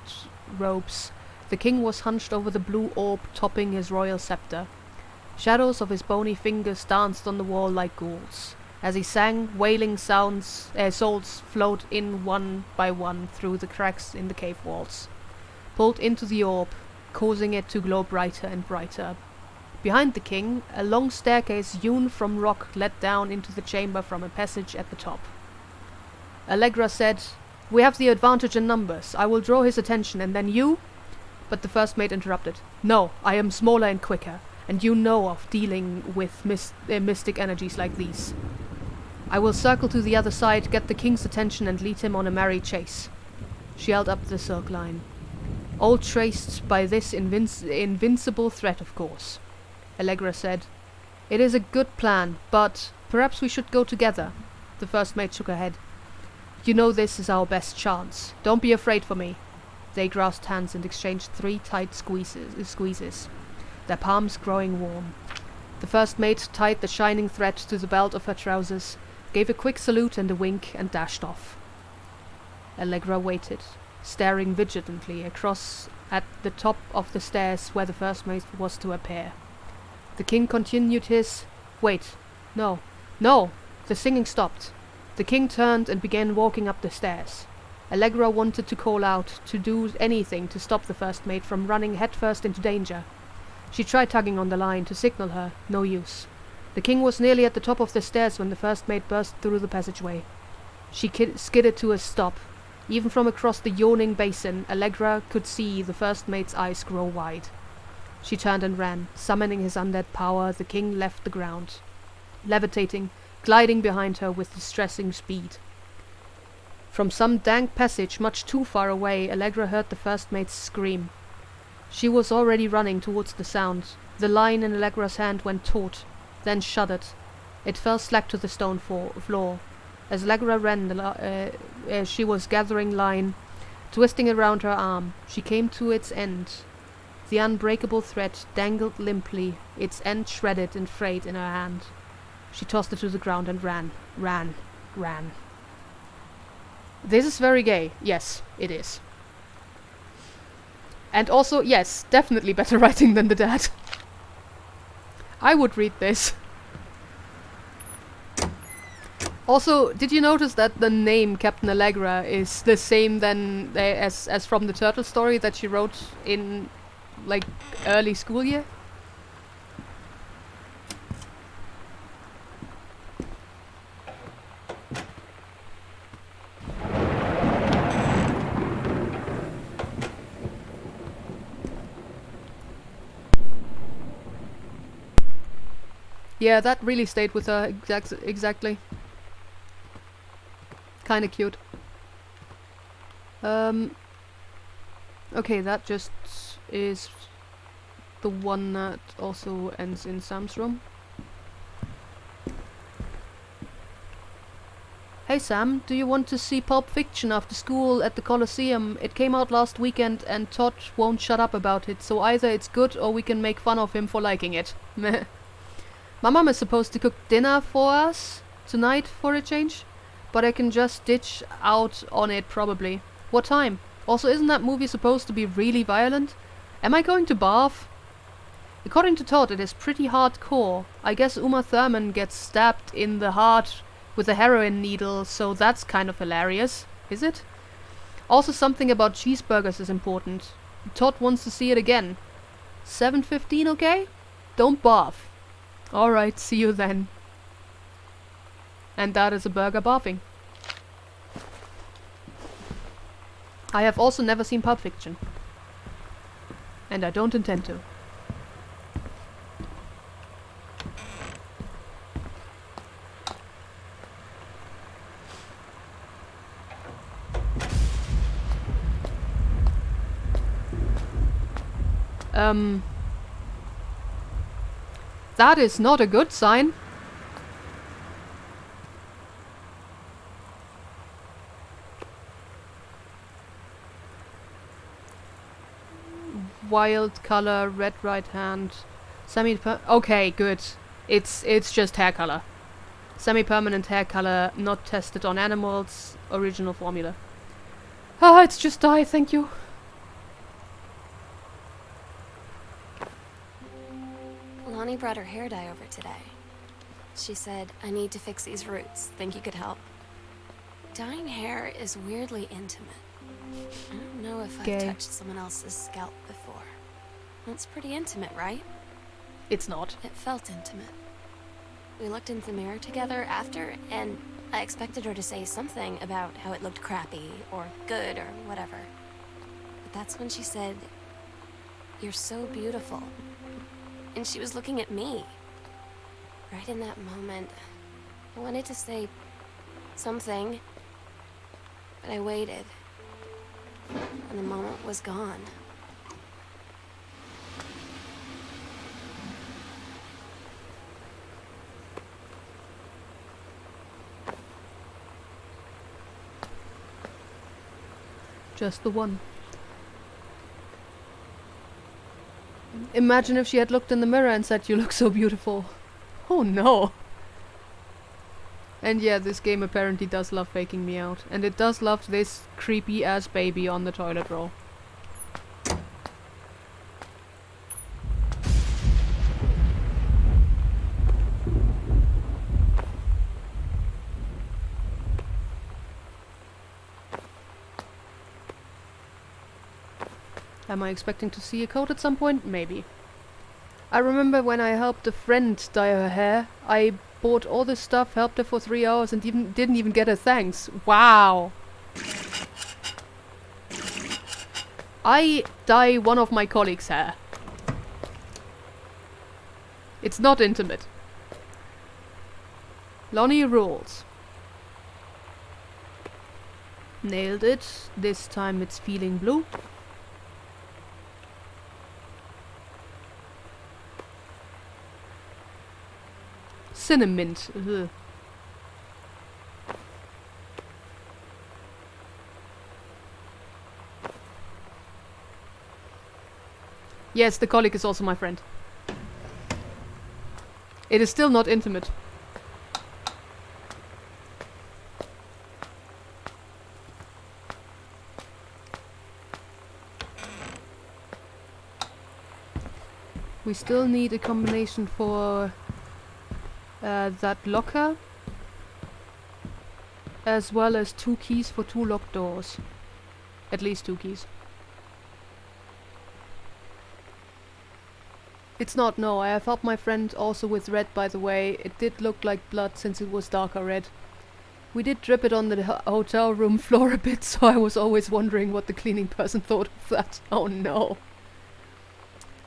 S1: robes, the king was hunched over the blue orb topping his royal scepter. Shadows of his bony fingers danced on the wall like ghouls. As he sang, wailing souls flowed in one by one through the cracks in the cave walls, pulled into the orb, causing it to glow brighter and brighter. Behind the king, a long staircase hewn from rock led down into the chamber from a passage at the top. Allegra said, "We have the advantage in numbers. I will draw his attention, and then you—" But the first mate interrupted. "No, I am smaller and quicker, and you know of dealing with mystic energies like these. I will circle to the other side, get the king's attention, and lead him on a merry chase." She held up the silk line. "All traced by this invincible threat, of course." Allegra said, "It is a good plan, but perhaps we should go together." The first mate shook her head. "You know this is our best chance. Don't be afraid for me." They grasped hands and exchanged 3 tight squeezes, their palms growing warm. The first mate tied the shining thread to the belt of her trousers, gave a quick salute and a wink, and dashed off. Allegra waited, staring vigilantly across at the top of the stairs where the first mate was to appear. The king continued his— Wait. No. No! The singing stopped. The king turned and began walking up the stairs. Allegra wanted to call out, to do anything to stop the first mate from running headfirst into danger. She tried tugging on the line to signal her. No use. The king was nearly at the top of the stairs when the first mate burst through the passageway. She skidded to a stop. Even from across the yawning basin, Allegra could see the first mate's eyes grow wide. She turned and ran. Summoning his undead power, the king left the ground, levitating, gliding behind her with distressing speed. From some dank passage much too far away, Allegra heard the first mate's scream. She was already running towards the sound. The line in Allegra's hand went taut, then shuddered. It fell slack to the stone floor. As Allegra ran, she was gathering line, twisting around her arm. She came to its end. The unbreakable thread dangled limply, its end shredded and frayed in her hand. She tossed it to the ground and ran. This is very gay. Yes, it is. And also, yes, definitely better writing than the dad. I would read this. Also, did you notice that the name Captain Allegra is the same then as from the Turtle story that she wrote in like early school year? Yeah, that really stayed with her exactly. Kinda cute. Okay, that just is the one that also ends in Sam's room. Hey Sam, do you want to see Pulp Fiction after school at the Coliseum? It came out last weekend and Todd won't shut up about it, so either it's good or we can make fun of him for liking it. Meh. My mom is supposed to cook dinner for us tonight for a change, but I can just ditch out on it probably. What time? Also, isn't that movie supposed to be really violent? Am I going to bath? According to Todd, it is pretty hardcore. I guess Uma Thurman gets stabbed in the heart with a heroin needle, so that's kind of hilarious. Is it? Also, something about cheeseburgers is important. Todd wants to see it again. 7:15, okay? Don't bath. Alright, see you then. And that is a burger barfing. I have also never seen Pulp Fiction. And I don't intend to. That is not a good sign. wild color, red right hand, okay, good. It's just hair color. Semi-permanent hair color, not tested on animals, original formula. Ah, it's just dye, thank you.
S3: Lonnie brought her hair dye over today. She said, I need to fix these roots. Think you could help? Dyeing hair is weirdly intimate. I don't know if
S1: Gay.
S3: I've touched someone else's scalp before. That's pretty intimate, right?
S1: It's not.
S3: It felt intimate. We looked in the mirror together after, and I expected her to say something about how it looked crappy, or good, or whatever. But that's when she said, "You're so beautiful." And she was looking at me. Right in that moment, I wanted to say something, but I waited. And the moment was gone.
S1: Just the one. Imagine if she had looked in the mirror and said, "You look so beautiful." Oh no. And yeah, this game apparently does love faking me out. And it does love this creepy ass baby on the toilet roll. Am I expecting to see a coat at some point? Maybe. I remember when I helped a friend dye her hair, I bought all this stuff, helped her for 3 hours and didn't even get a thanks. Wow. I dye one of my colleagues' hair. It's not intimate. Lonnie rules. Nailed it. This time it's feeling blue. Cinnamon. Ugh. Yes, the colleague is also my friend. It is still not intimate. We still need a combination for that locker, as well as 2 keys for 2 locked doors. At least 2 keys. It's not, no. I have helped my friend also with red, by the way. It did look like blood since it was darker red. We did drip it on the hotel room floor a bit, so I was always wondering what the cleaning person thought of that. Oh no.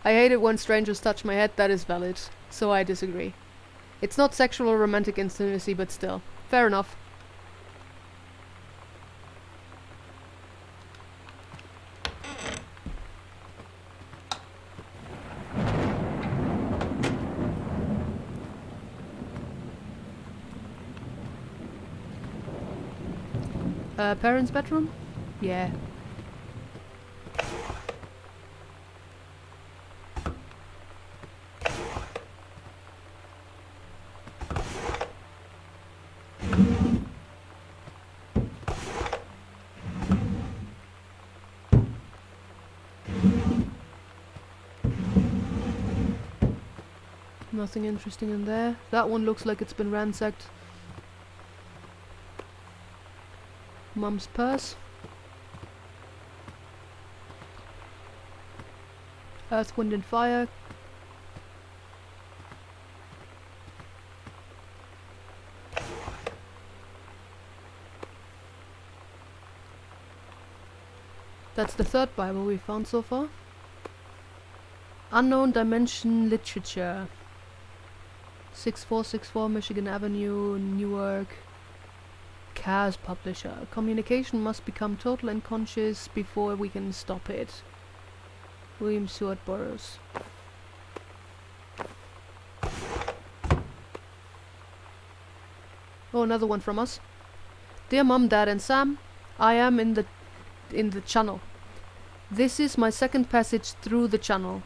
S1: I hate it when strangers touch my head, that is valid. So I disagree. It's not sexual or romantic intimacy, but still. Fair enough. Parents' bedroom? Yeah. Nothing interesting in there. That one looks like it's been ransacked. Mum's purse. Earth, Wind and Fire. That's the 3rd Bible we found so far. Unknown Dimension Literature. 6464 Michigan Avenue, Newark. Cars Publisher. Communication must become total and conscious before we can stop it. William Stewart Burroughs. Oh, another one from us. Dear Mum, Dad and Sam, I am in the channel. This is my second passage through the channel.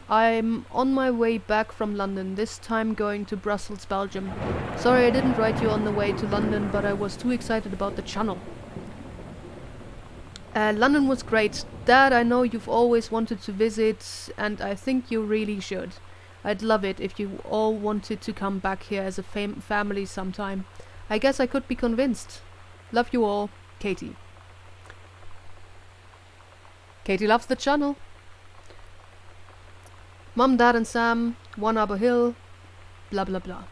S1: I'm on my way back from London, this time going to Brussels, Belgium. Sorry I didn't write you on the way to London, but I was too excited about the channel. London was great. Dad, I know you've always wanted to visit, and I think you really should. I'd love it if you all wanted to come back here as a family sometime. I guess I could be convinced. Love you all, Katie. Katie loves the channel. Mum, Dad and Sam, One Arbor Hill, blah blah blah.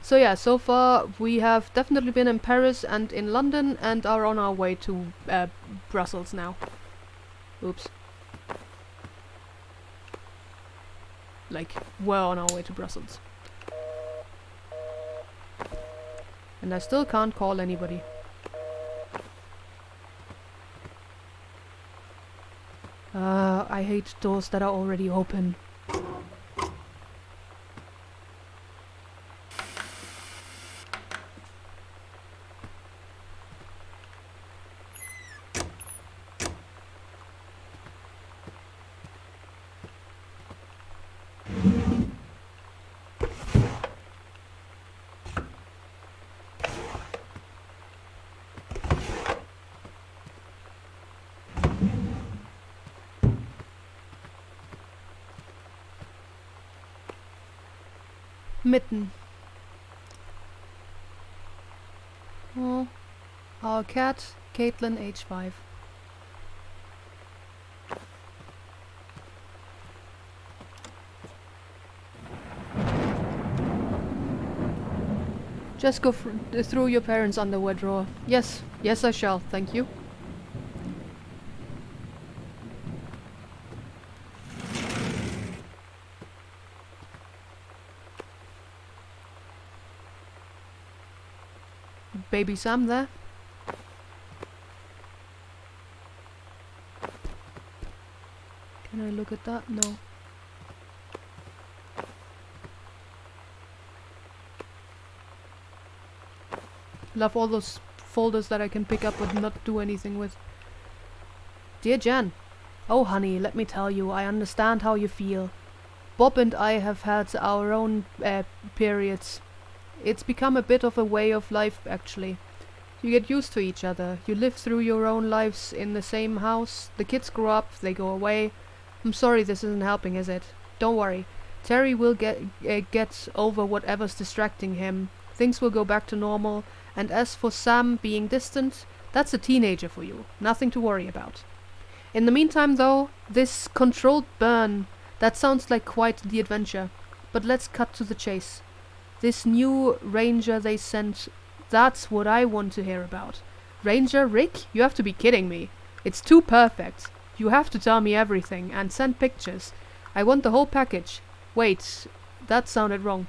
S1: So yeah, so far we have definitely been in Paris and in London and are on our way to Brussels now. Oops. Like, we're on our way to Brussels. And I still can't call anybody. I hate doors that are already open. Mitten. Oh, our cat, Caitlin, age 5. Just go through your parents' underwear drawer. Yes, yes I shall, thank you. Baby Sam there. Can I look at that? No. Love all those folders that I can pick up but not do anything with. Dear Jan. Oh honey, let me tell you, I understand how you feel. Bob and I have had our own periods. It's become a bit of a way of life, actually. You get used to each other. You live through your own lives in the same house. The kids grow up, they go away. I'm sorry this isn't helping, is it? Don't worry. Terry will get over whatever's distracting him. Things will go back to normal. And as for Sam being distant, that's a teenager for you. Nothing to worry about. In the meantime, though, this controlled burn, that sounds like quite the adventure. But let's cut to the chase. This new ranger they sent, that's what I want to hear about. Ranger Rick? You have to be kidding me. It's too perfect. You have to tell me everything and send pictures. I want the whole package. Wait, that sounded wrong.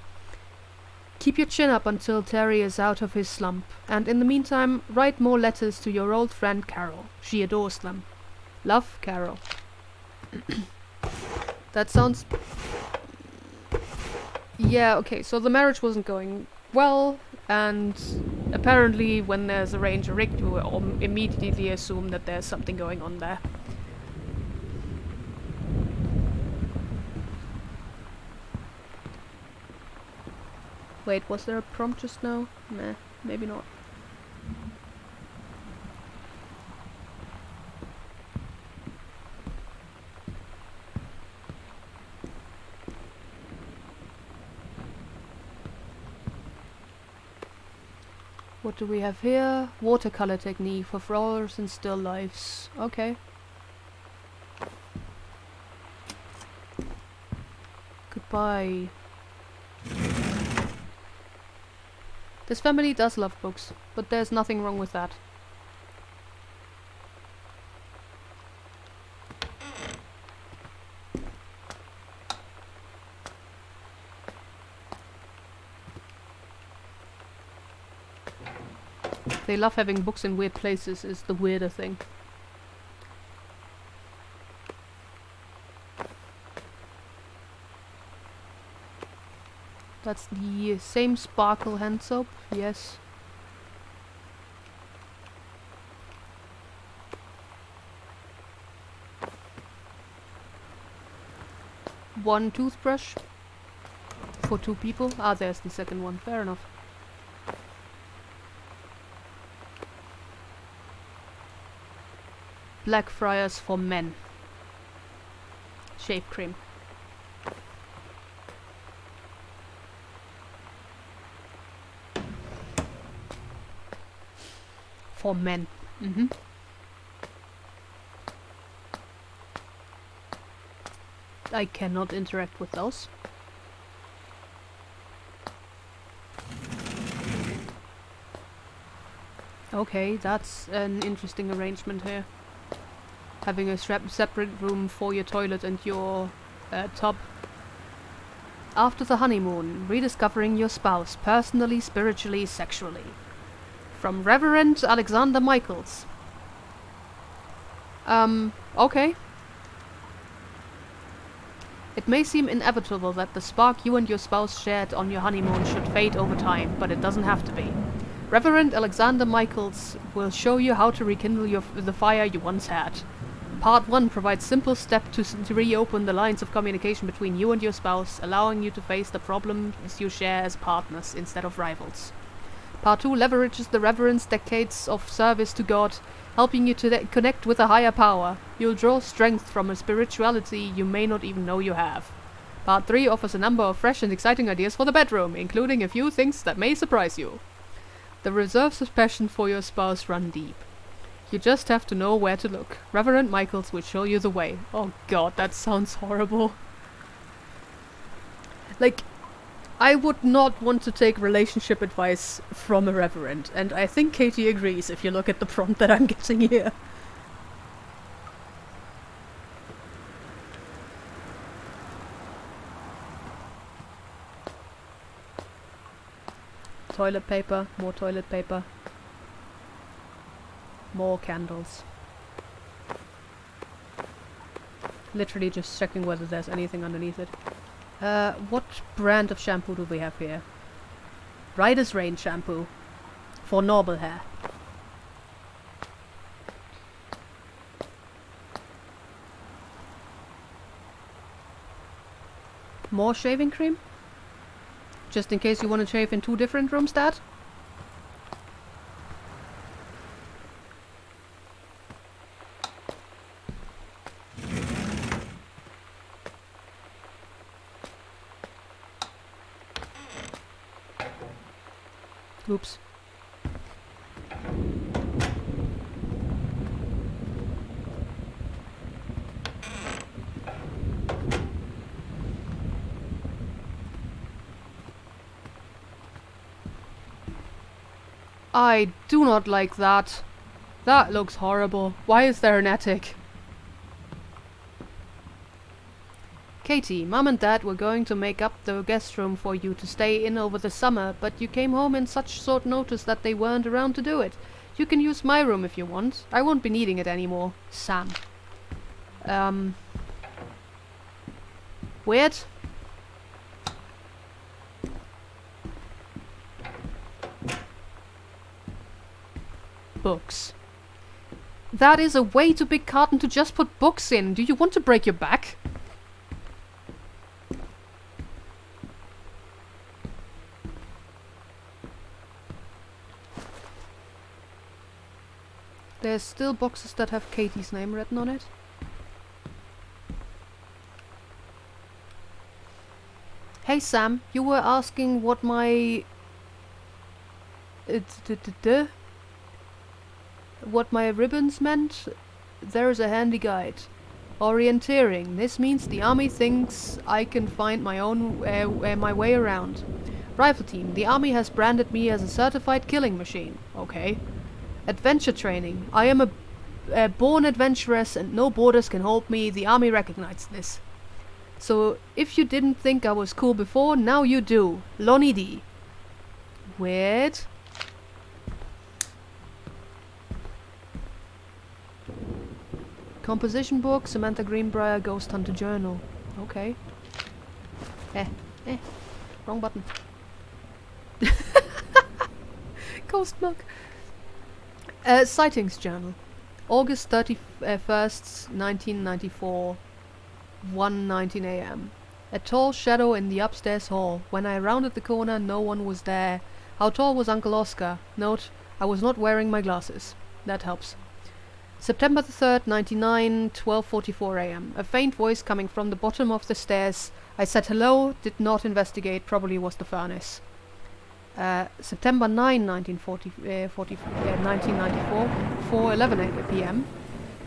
S1: Keep your chin up until Terry is out of his slump. And in the meantime, write more letters to your old friend Carol. She adores them. Love, Carol. That sounds... Yeah, okay, so the marriage wasn't going well, and apparently when there's a Ranger Rick, you will immediately assume that there's something going on there. Wait, was there a prompt just now? Nah, maybe not. What do we have here? Watercolor technique for flowers and still lifes. Okay. Goodbye. This family does love books, but there's nothing wrong with that. They love having books in weird places is the weirder thing. That's the same sparkle hand soap, yes. one toothbrush for 2 people. Ah, there's the second one. Fair enough. Blackfriars for men. Shave cream. For men. Mm-hmm. I cannot interact with those. Okay, that's an interesting arrangement here. Having a separate room for your toilet and your tub. After the honeymoon, rediscovering your spouse, personally, spiritually, sexually. From Reverend Alexander Michaels. Okay. It may seem inevitable that the spark you and your spouse shared on your honeymoon should fade over time, but it doesn't have to be. Reverend Alexander Michaels will show you how to rekindle the fire you once had. Part 1 provides simple steps to reopen the lines of communication between you and your spouse, allowing you to face the problems you share as partners instead of rivals. Part 2 leverages the Reverend's decades of service to God, helping you to connect with a higher power. You'll draw strength from a spirituality you may not even know you have. Part 3 offers a number of fresh and exciting ideas for the bedroom, including a few things that may surprise you. The reserves of passion for your spouse run deep. You just have to know where to look. Reverend Michaels will show you the way. Oh god, that sounds horrible. Like, I would not want to take relationship advice from a reverend, and I think Katie agrees if you look at the prompt that I'm getting here. Toilet paper, more toilet paper. More candles. Literally just checking whether there's anything underneath it. What brand of shampoo do we have here? Rider's Range shampoo. For normal hair. More shaving cream? Just in case you want to shave in 2 different rooms, Dad? Oops. I do not like that. That looks horrible. Why is there an attic? Katie, Mum and Dad were going to make up the guest room for you to stay in over the summer, but you came home in such short notice that they weren't around to do it. You can use my room if you want. I won't be needing it anymore. Sam. Weird. Books. That is a way too big carton to just put books in. Do you want to break your back? There's still boxes that have Katie's name written on it. Hey Sam, you were asking what my... what my ribbons meant? There's a handy guide. Orienteering. This means the army thinks I can find my own my way around. Rifle team. The army has branded me as a certified killing machine. Okay. Adventure training. I am a born adventuress and no borders can hold me. The army recognizes this. So if you didn't think I was cool before, now you do. Lonnie D. Weird. Composition book, Samantha Greenbrier, Ghost Hunter Journal. Okay. Wrong button. Ghost mug. Sightings Journal. August 31st, 1994. 1:19 a.m. A tall shadow in the upstairs hall. When I rounded the corner, no one was there. How tall was Uncle Oscar? Note, I was not wearing my glasses. That helps. September the 3rd, 99, 12:44 a.m. A faint voice coming from the bottom of the stairs. I said hello, did not investigate, probably was the furnace. September 9, 1994, 4:11 p.m.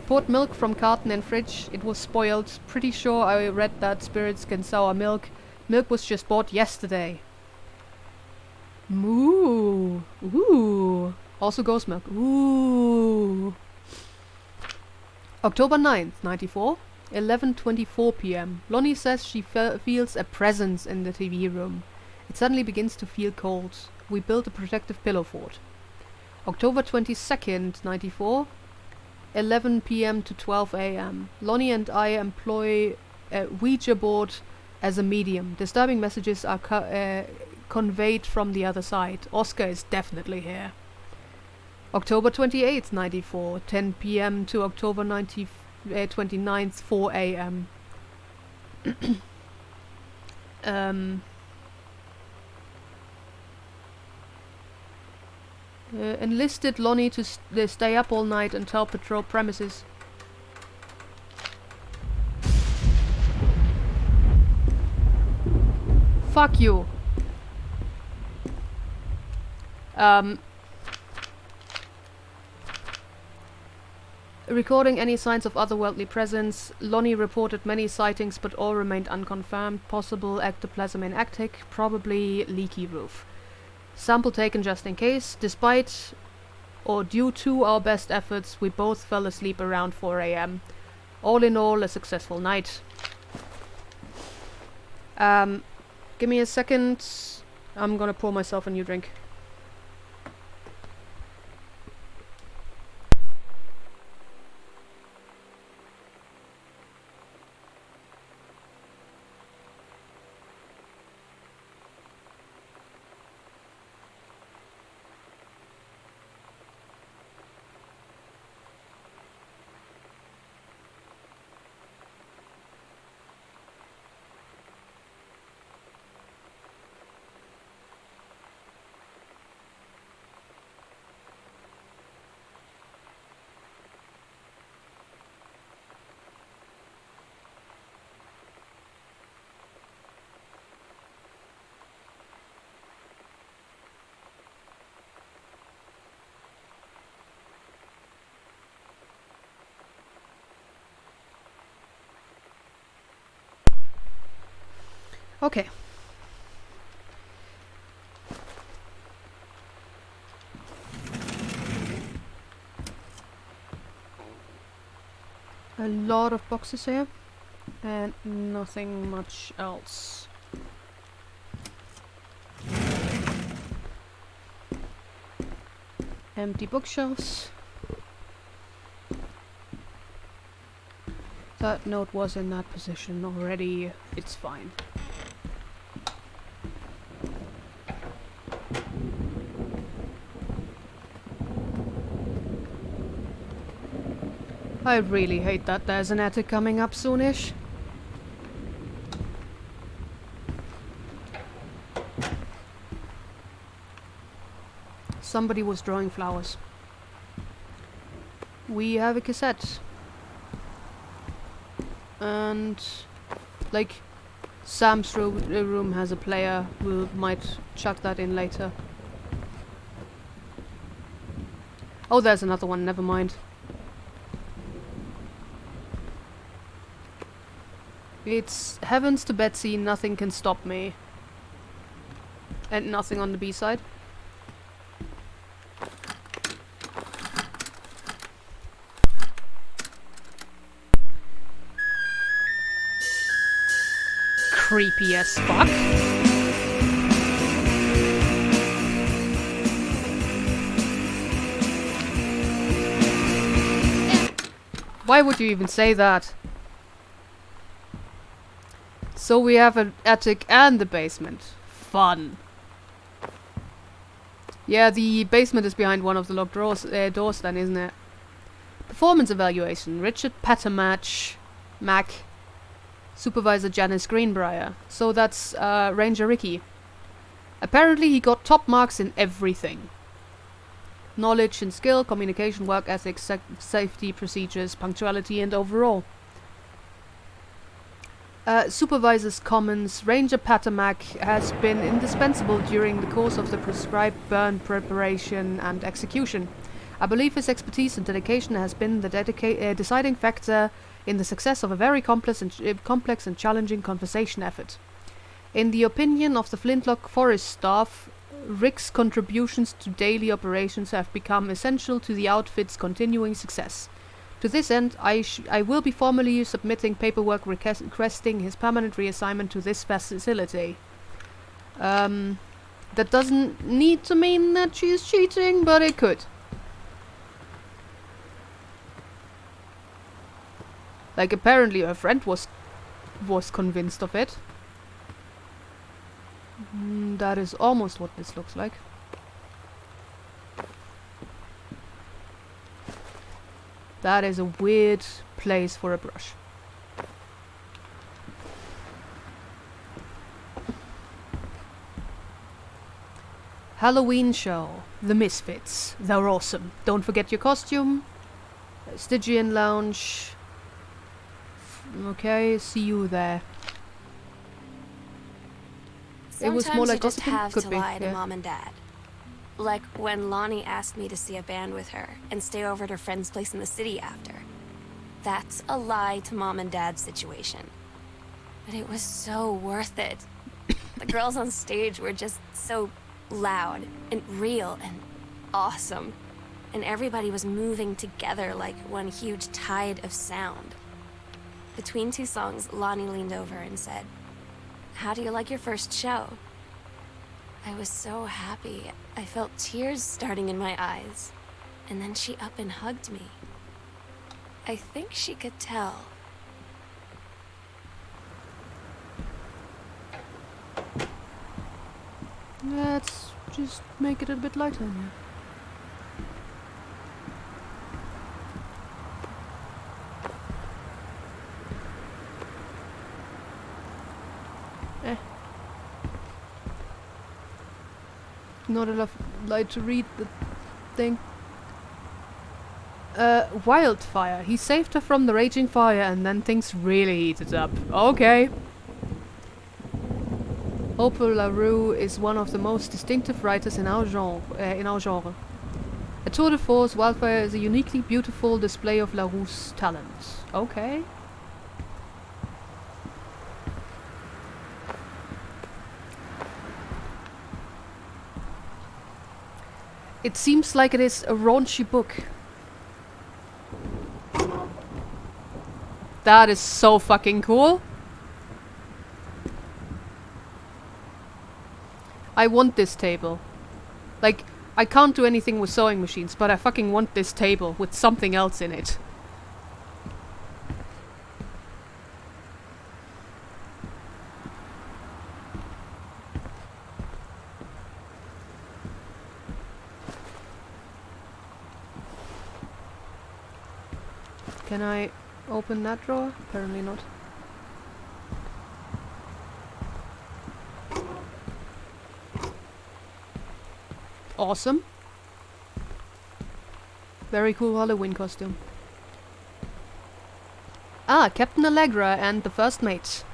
S1: Poured milk from carton and fridge. It was spoiled. Pretty sure I read that spirits can sour milk. Milk was just bought yesterday. Moo. Ooh. Also ghost milk. Ooh. October 9th, 94, 11:24 p.m. Lonnie says she feels a presence in the TV room. It suddenly begins to feel cold. We built a protective pillow fort. October 22nd, 94, 11 p.m. to 12 a.m. Lonnie and I employ a Ouija board as a medium. Disturbing messages are conveyed from the other side. Oscar is definitely here. October 28th, 94, 10 p.m. to October 29th, 4 a.m. Enlisted Lonnie to stay up all night and help patrol premises. Fuck you. Recording any signs of otherworldly presence. Lonnie reported many sightings but all remained unconfirmed. Possible ectoplasm in attic, probably leaky roof. Sample taken just in case. Despite or due to our best efforts, we both fell asleep around 4 a.m. All in all, a successful night. Give me a second. I'm gonna pour myself a new drink. Okay. A lot of boxes here, and nothing much else. Empty bookshelves. That note was in that position already. It's fine. I really hate that there's an attic coming up soonish. Somebody was drawing flowers. We have a cassette. And like Sam's room has a player. We might chuck that in later. Oh, there's another one, never mind. It's heavens to Betsy, nothing can stop me. And nothing on the B-side. Creepy as fuck. Why would you even say that? So we have an attic and the basement. Fun. Yeah, the basement is behind one of the locked doors then, isn't it? Performance evaluation. Richard Pattermatch. Mac. Supervisor Janice Greenbrier. So that's Ranger Ricky. Apparently he got top marks in everything. Knowledge and skill, communication, work ethics, safety procedures, punctuality, and overall. Supervisor's comments. Ranger Patamac has been indispensable during the course of the prescribed burn preparation and execution. I believe his expertise and dedication has been the deciding factor in the success of a very complex and challenging conservation effort. In the opinion of the Flintlock Forest staff, Rick's contributions to daily operations have become essential to the outfit's continuing success. To this end, I will be formally submitting paperwork requesting his permanent reassignment to this facility. That doesn't need to mean that she's cheating, but it could. Like, apparently her friend was convinced of it. That is almost what this looks like. That is a weird place for a brush. Halloween show. The Misfits. They're awesome. Don't forget your costume. Stygian Lounge. Okay, see you there. It was more
S3: Sometimes
S1: like
S3: you just
S1: gossiping?
S3: have
S1: Could
S3: to
S1: be,
S3: lie to
S1: yeah.
S3: Mom and Dad. Like when Lonnie asked me to see a band with her and stay over at her friend's place in the city after. That's a lie to Mom and Dad's situation. But it was so worth it. The girls on stage were just so loud and real and awesome. And everybody was moving together like one huge tide of sound. Between two songs, Lonnie leaned over and said, "How do you like your first show?" I was so happy. I felt tears starting in my eyes. And then she up and hugged me. I think she could tell.
S1: Let's just make it a bit lighter in here. Not enough light to read the thing. Wildfire. He saved her from the raging fire and then things really heated up. Okay. Opal LaRue is one of the most distinctive writers in our genre. A tour de force, Wildfire is a uniquely beautiful display of LaRue's talent. Okay. It seems like it is a raunchy book. That is so fucking cool. I want this table. Like, I can't do anything with sewing machines, but I fucking want this table with something else in it. Can I open that drawer? Apparently not. Awesome. Very cool Halloween costume. Ah, Captain Allegra and the first mate.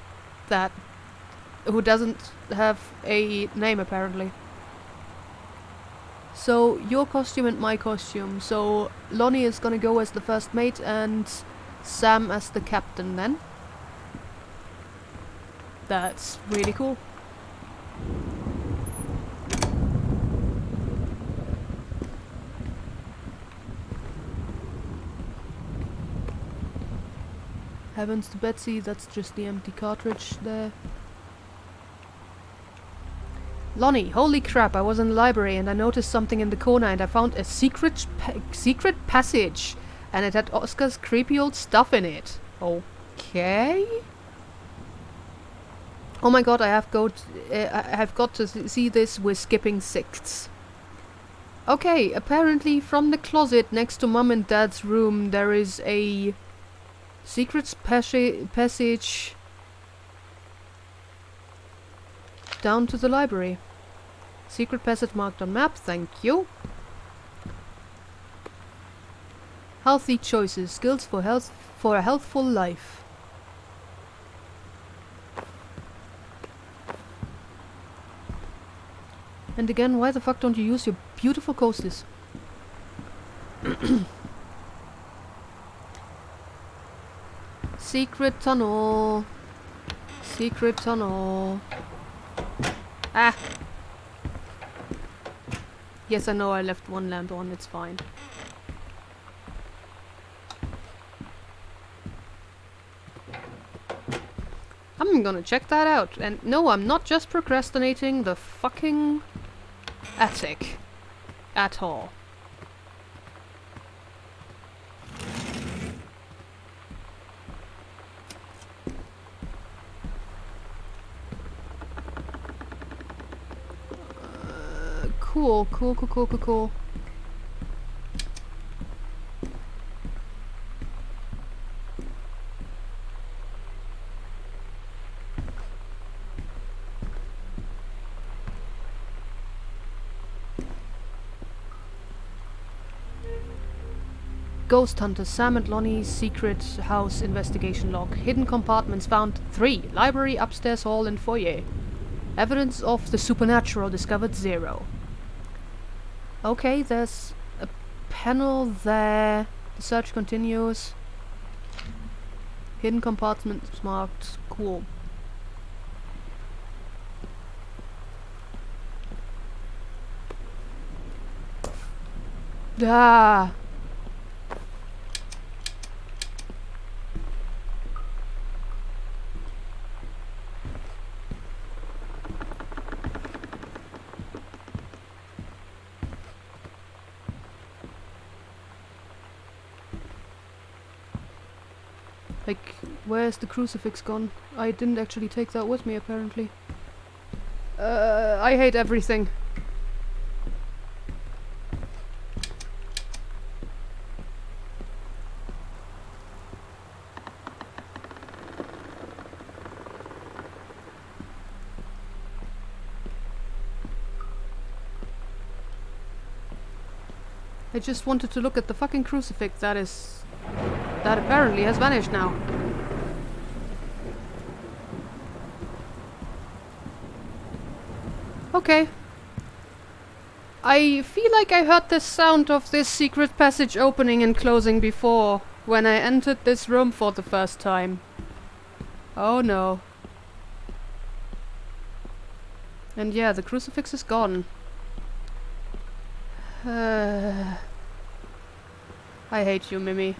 S1: Who doesn't have a name apparently. So, your costume and my costume. So, Lonnie is gonna go as the first mate and Sam as the captain then. That's really cool. Heavens to Betsy, that's just the empty cartridge there. Lonnie, holy crap, I was in the library and I noticed something in the corner and I found a secret passage and it had Oscar's creepy old stuff in it. Okay. Oh my god, I have got to see this. We're skipping 6. Okay, apparently from the closet next to Mom and Dad's room there is a secret passage down to the library. Secret passage marked on map, thank you. Healthy choices, skills for a healthful life. And again, why the fuck don't you use your beautiful coasters? Secret tunnel. Secret tunnel. Ah! Yes, I know I left one lamp on, it's fine. I'm gonna check that out. And no, I'm not just procrastinating the fucking attic. At all. Cool. Ghost Hunter, Sam and Lonnie's secret house investigation log. Hidden compartments found 3. Library, upstairs hall and foyer. Evidence of the supernatural discovered 0. Okay, there's a panel there. The search continues. Hidden compartments marked. Cool. Ah! Like, where's the crucifix gone? I didn't actually take that with me, apparently. I hate everything. I just wanted to look at the fucking crucifix that apparently has vanished now. Okay. I feel like I heard the sound of this secret passage opening and closing before, when I entered this room for the first time. Oh no. And yeah, the crucifix is gone. I hate you, Mimi.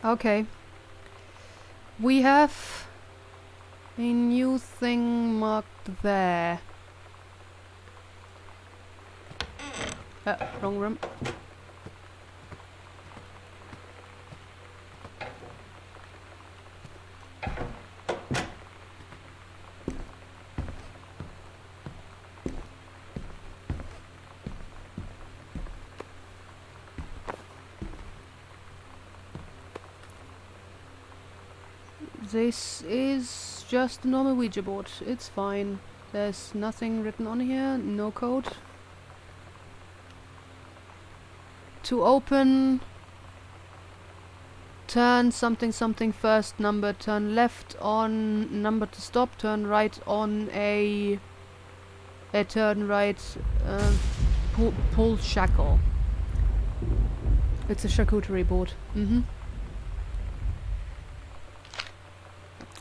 S1: Okay. We have a new thing marked there. Wrong room. This is just a normal Ouija board. It's fine. There's nothing written on here. No code. To open, turn something something first number, turn left on number to stop, turn right on a turn right pull shackle. It's a charcuterie board.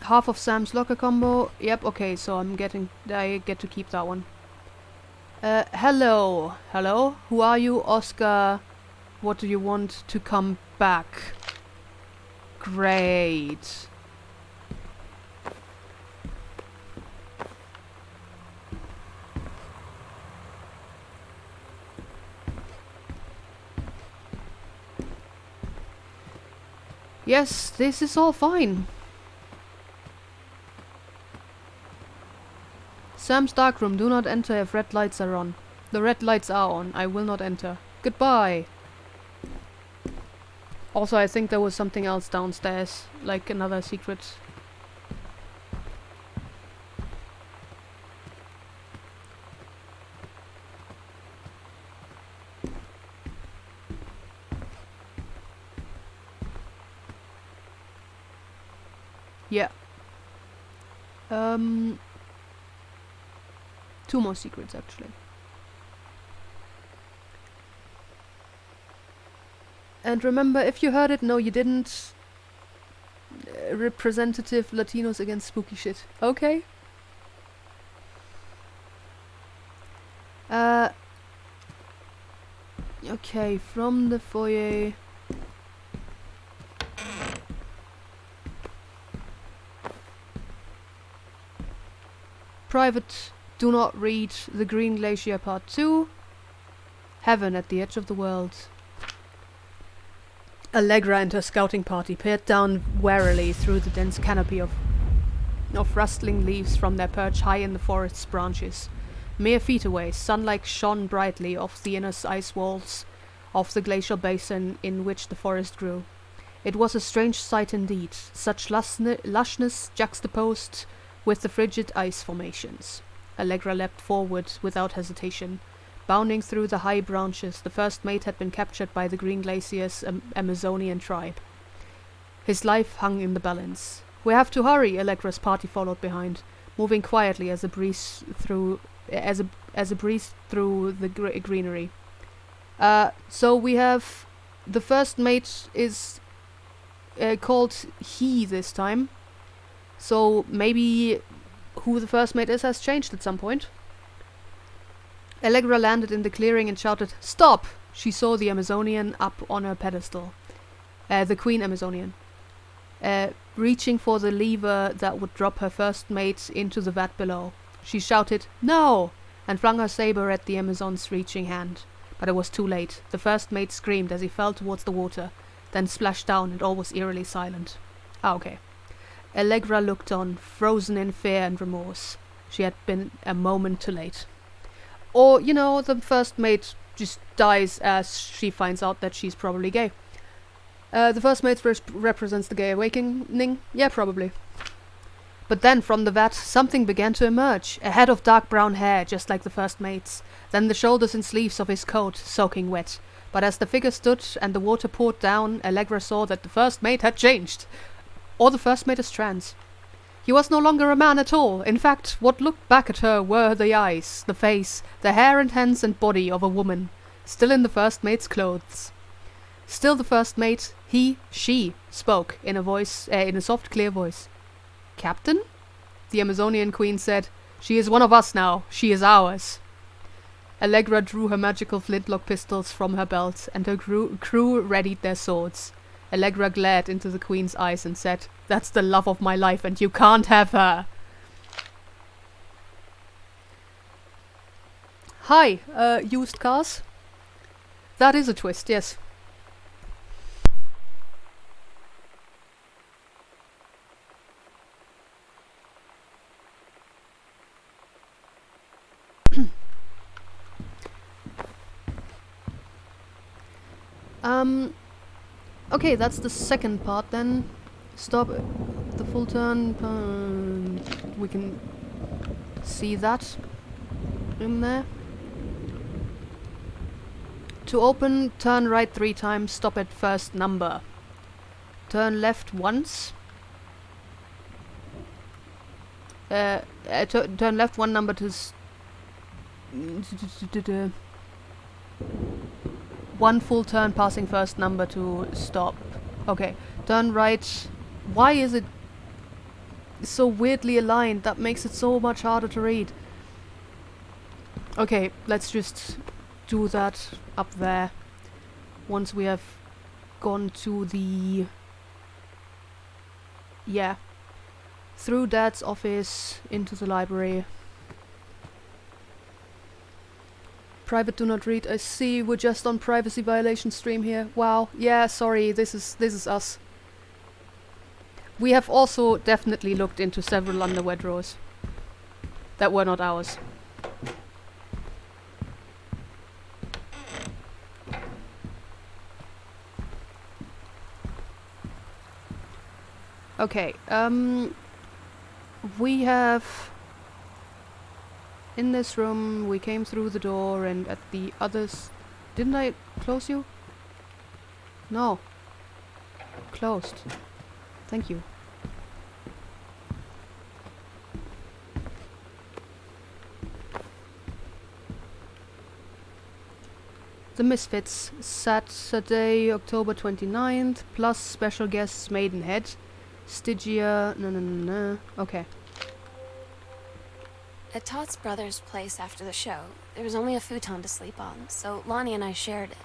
S1: Half of Sam's locker combo. Yep, okay, so I get to keep that one. Hello. Hello? Who are you, Oscar? What do you want to come back? Great. Yes, this is all fine. Sam's darkroom. Do not enter if red lights are on. The red lights are on. I will not enter. Goodbye. Also, I think there was something else downstairs, like another secret. Yeah. 2 more secrets, actually. And remember, if you heard it, no you didn't. Representative Latinos against spooky shit. Okay. Okay, from the foyer. Private, do not read The Green Glacier Part 2. Heaven at the Edge of the World. Allegra and her scouting party peered down warily through the dense canopy of rustling leaves from their perch high in the forest's branches. Mere feet away, sunlight shone brightly off the inner ice walls of the glacial basin in which the forest grew. It was a strange sight indeed, such lushness juxtaposed with the frigid ice formations. Allegra leapt forward without hesitation. Bounding through the high branches, the first mate had been captured by the Green Glacier's Amazonian tribe. His life hung in the balance. "We have to hurry," Allegra's party followed behind, moving quietly as a breeze through the greenery. So we have the first mate is called he this time. So maybe who the first mate is has changed at some point. Allegra landed in the clearing and shouted, "Stop!" She saw the Amazonian up on her pedestal. The Queen Amazonian. Reaching for the lever that would drop her first mate into the vat below. She shouted, "No!" and flung her saber at the Amazon's reaching hand. But it was too late. The first mate screamed as he fell towards the water, then splashed down and all was eerily silent. Okay. Allegra looked on, frozen in fear and remorse. She had been a moment too late. Or, you know, the first mate just dies as she finds out that she's probably gay. The first mate represents the gay awakening? Yeah, probably. But then, from the vat, something began to emerge. A head of dark brown hair, just like the first mate's. Then the shoulders and sleeves of his coat, soaking wet. But as the figure stood and the water poured down, Allegra saw that the first mate had changed. Or the first mate is trans. He was no longer a man at all. In fact, what looked back at her were the eyes, the face, the hair and hands and body of a woman, still in the first mate's clothes. Still the first mate, she, spoke in a soft, clear voice. "Captain?" The Amazonian queen said, "She is one of us now. She is ours." Allegra drew her magical flintlock pistols from her belt, and her crew readied their swords. Allegra glared into the queen's eyes and said, "That's the love of my life, and you can't have her." Hi, used cars? That is a twist, yes. Okay, that's the second part then. Stop the full turn. We can see that in there. To open, turn right 3 times, stop at first number. Turn left once. Turn left 1 number to 1 full turn passing first number to stop. Okay, turn right. Why is it so weirdly aligned? That makes it so much harder to read. Okay, let's just do that up there. Once we have gone to the... Yeah. Through Dad's office, into the library. Private do not read. I see we're just on privacy violation stream here. Wow. Yeah, sorry. This is us. We have also definitely looked into several underwear drawers that were not ours. Okay, we have... In this room, we came through the door, and at the others... Didn't I close you? No. Closed. Thank you. The Misfits, Saturday, October 29th, plus special guests Maidenhead, Stygia... No. Okay.
S3: At Todd's brother's place after the show, there was only a futon to sleep on, so Lonnie and I shared it.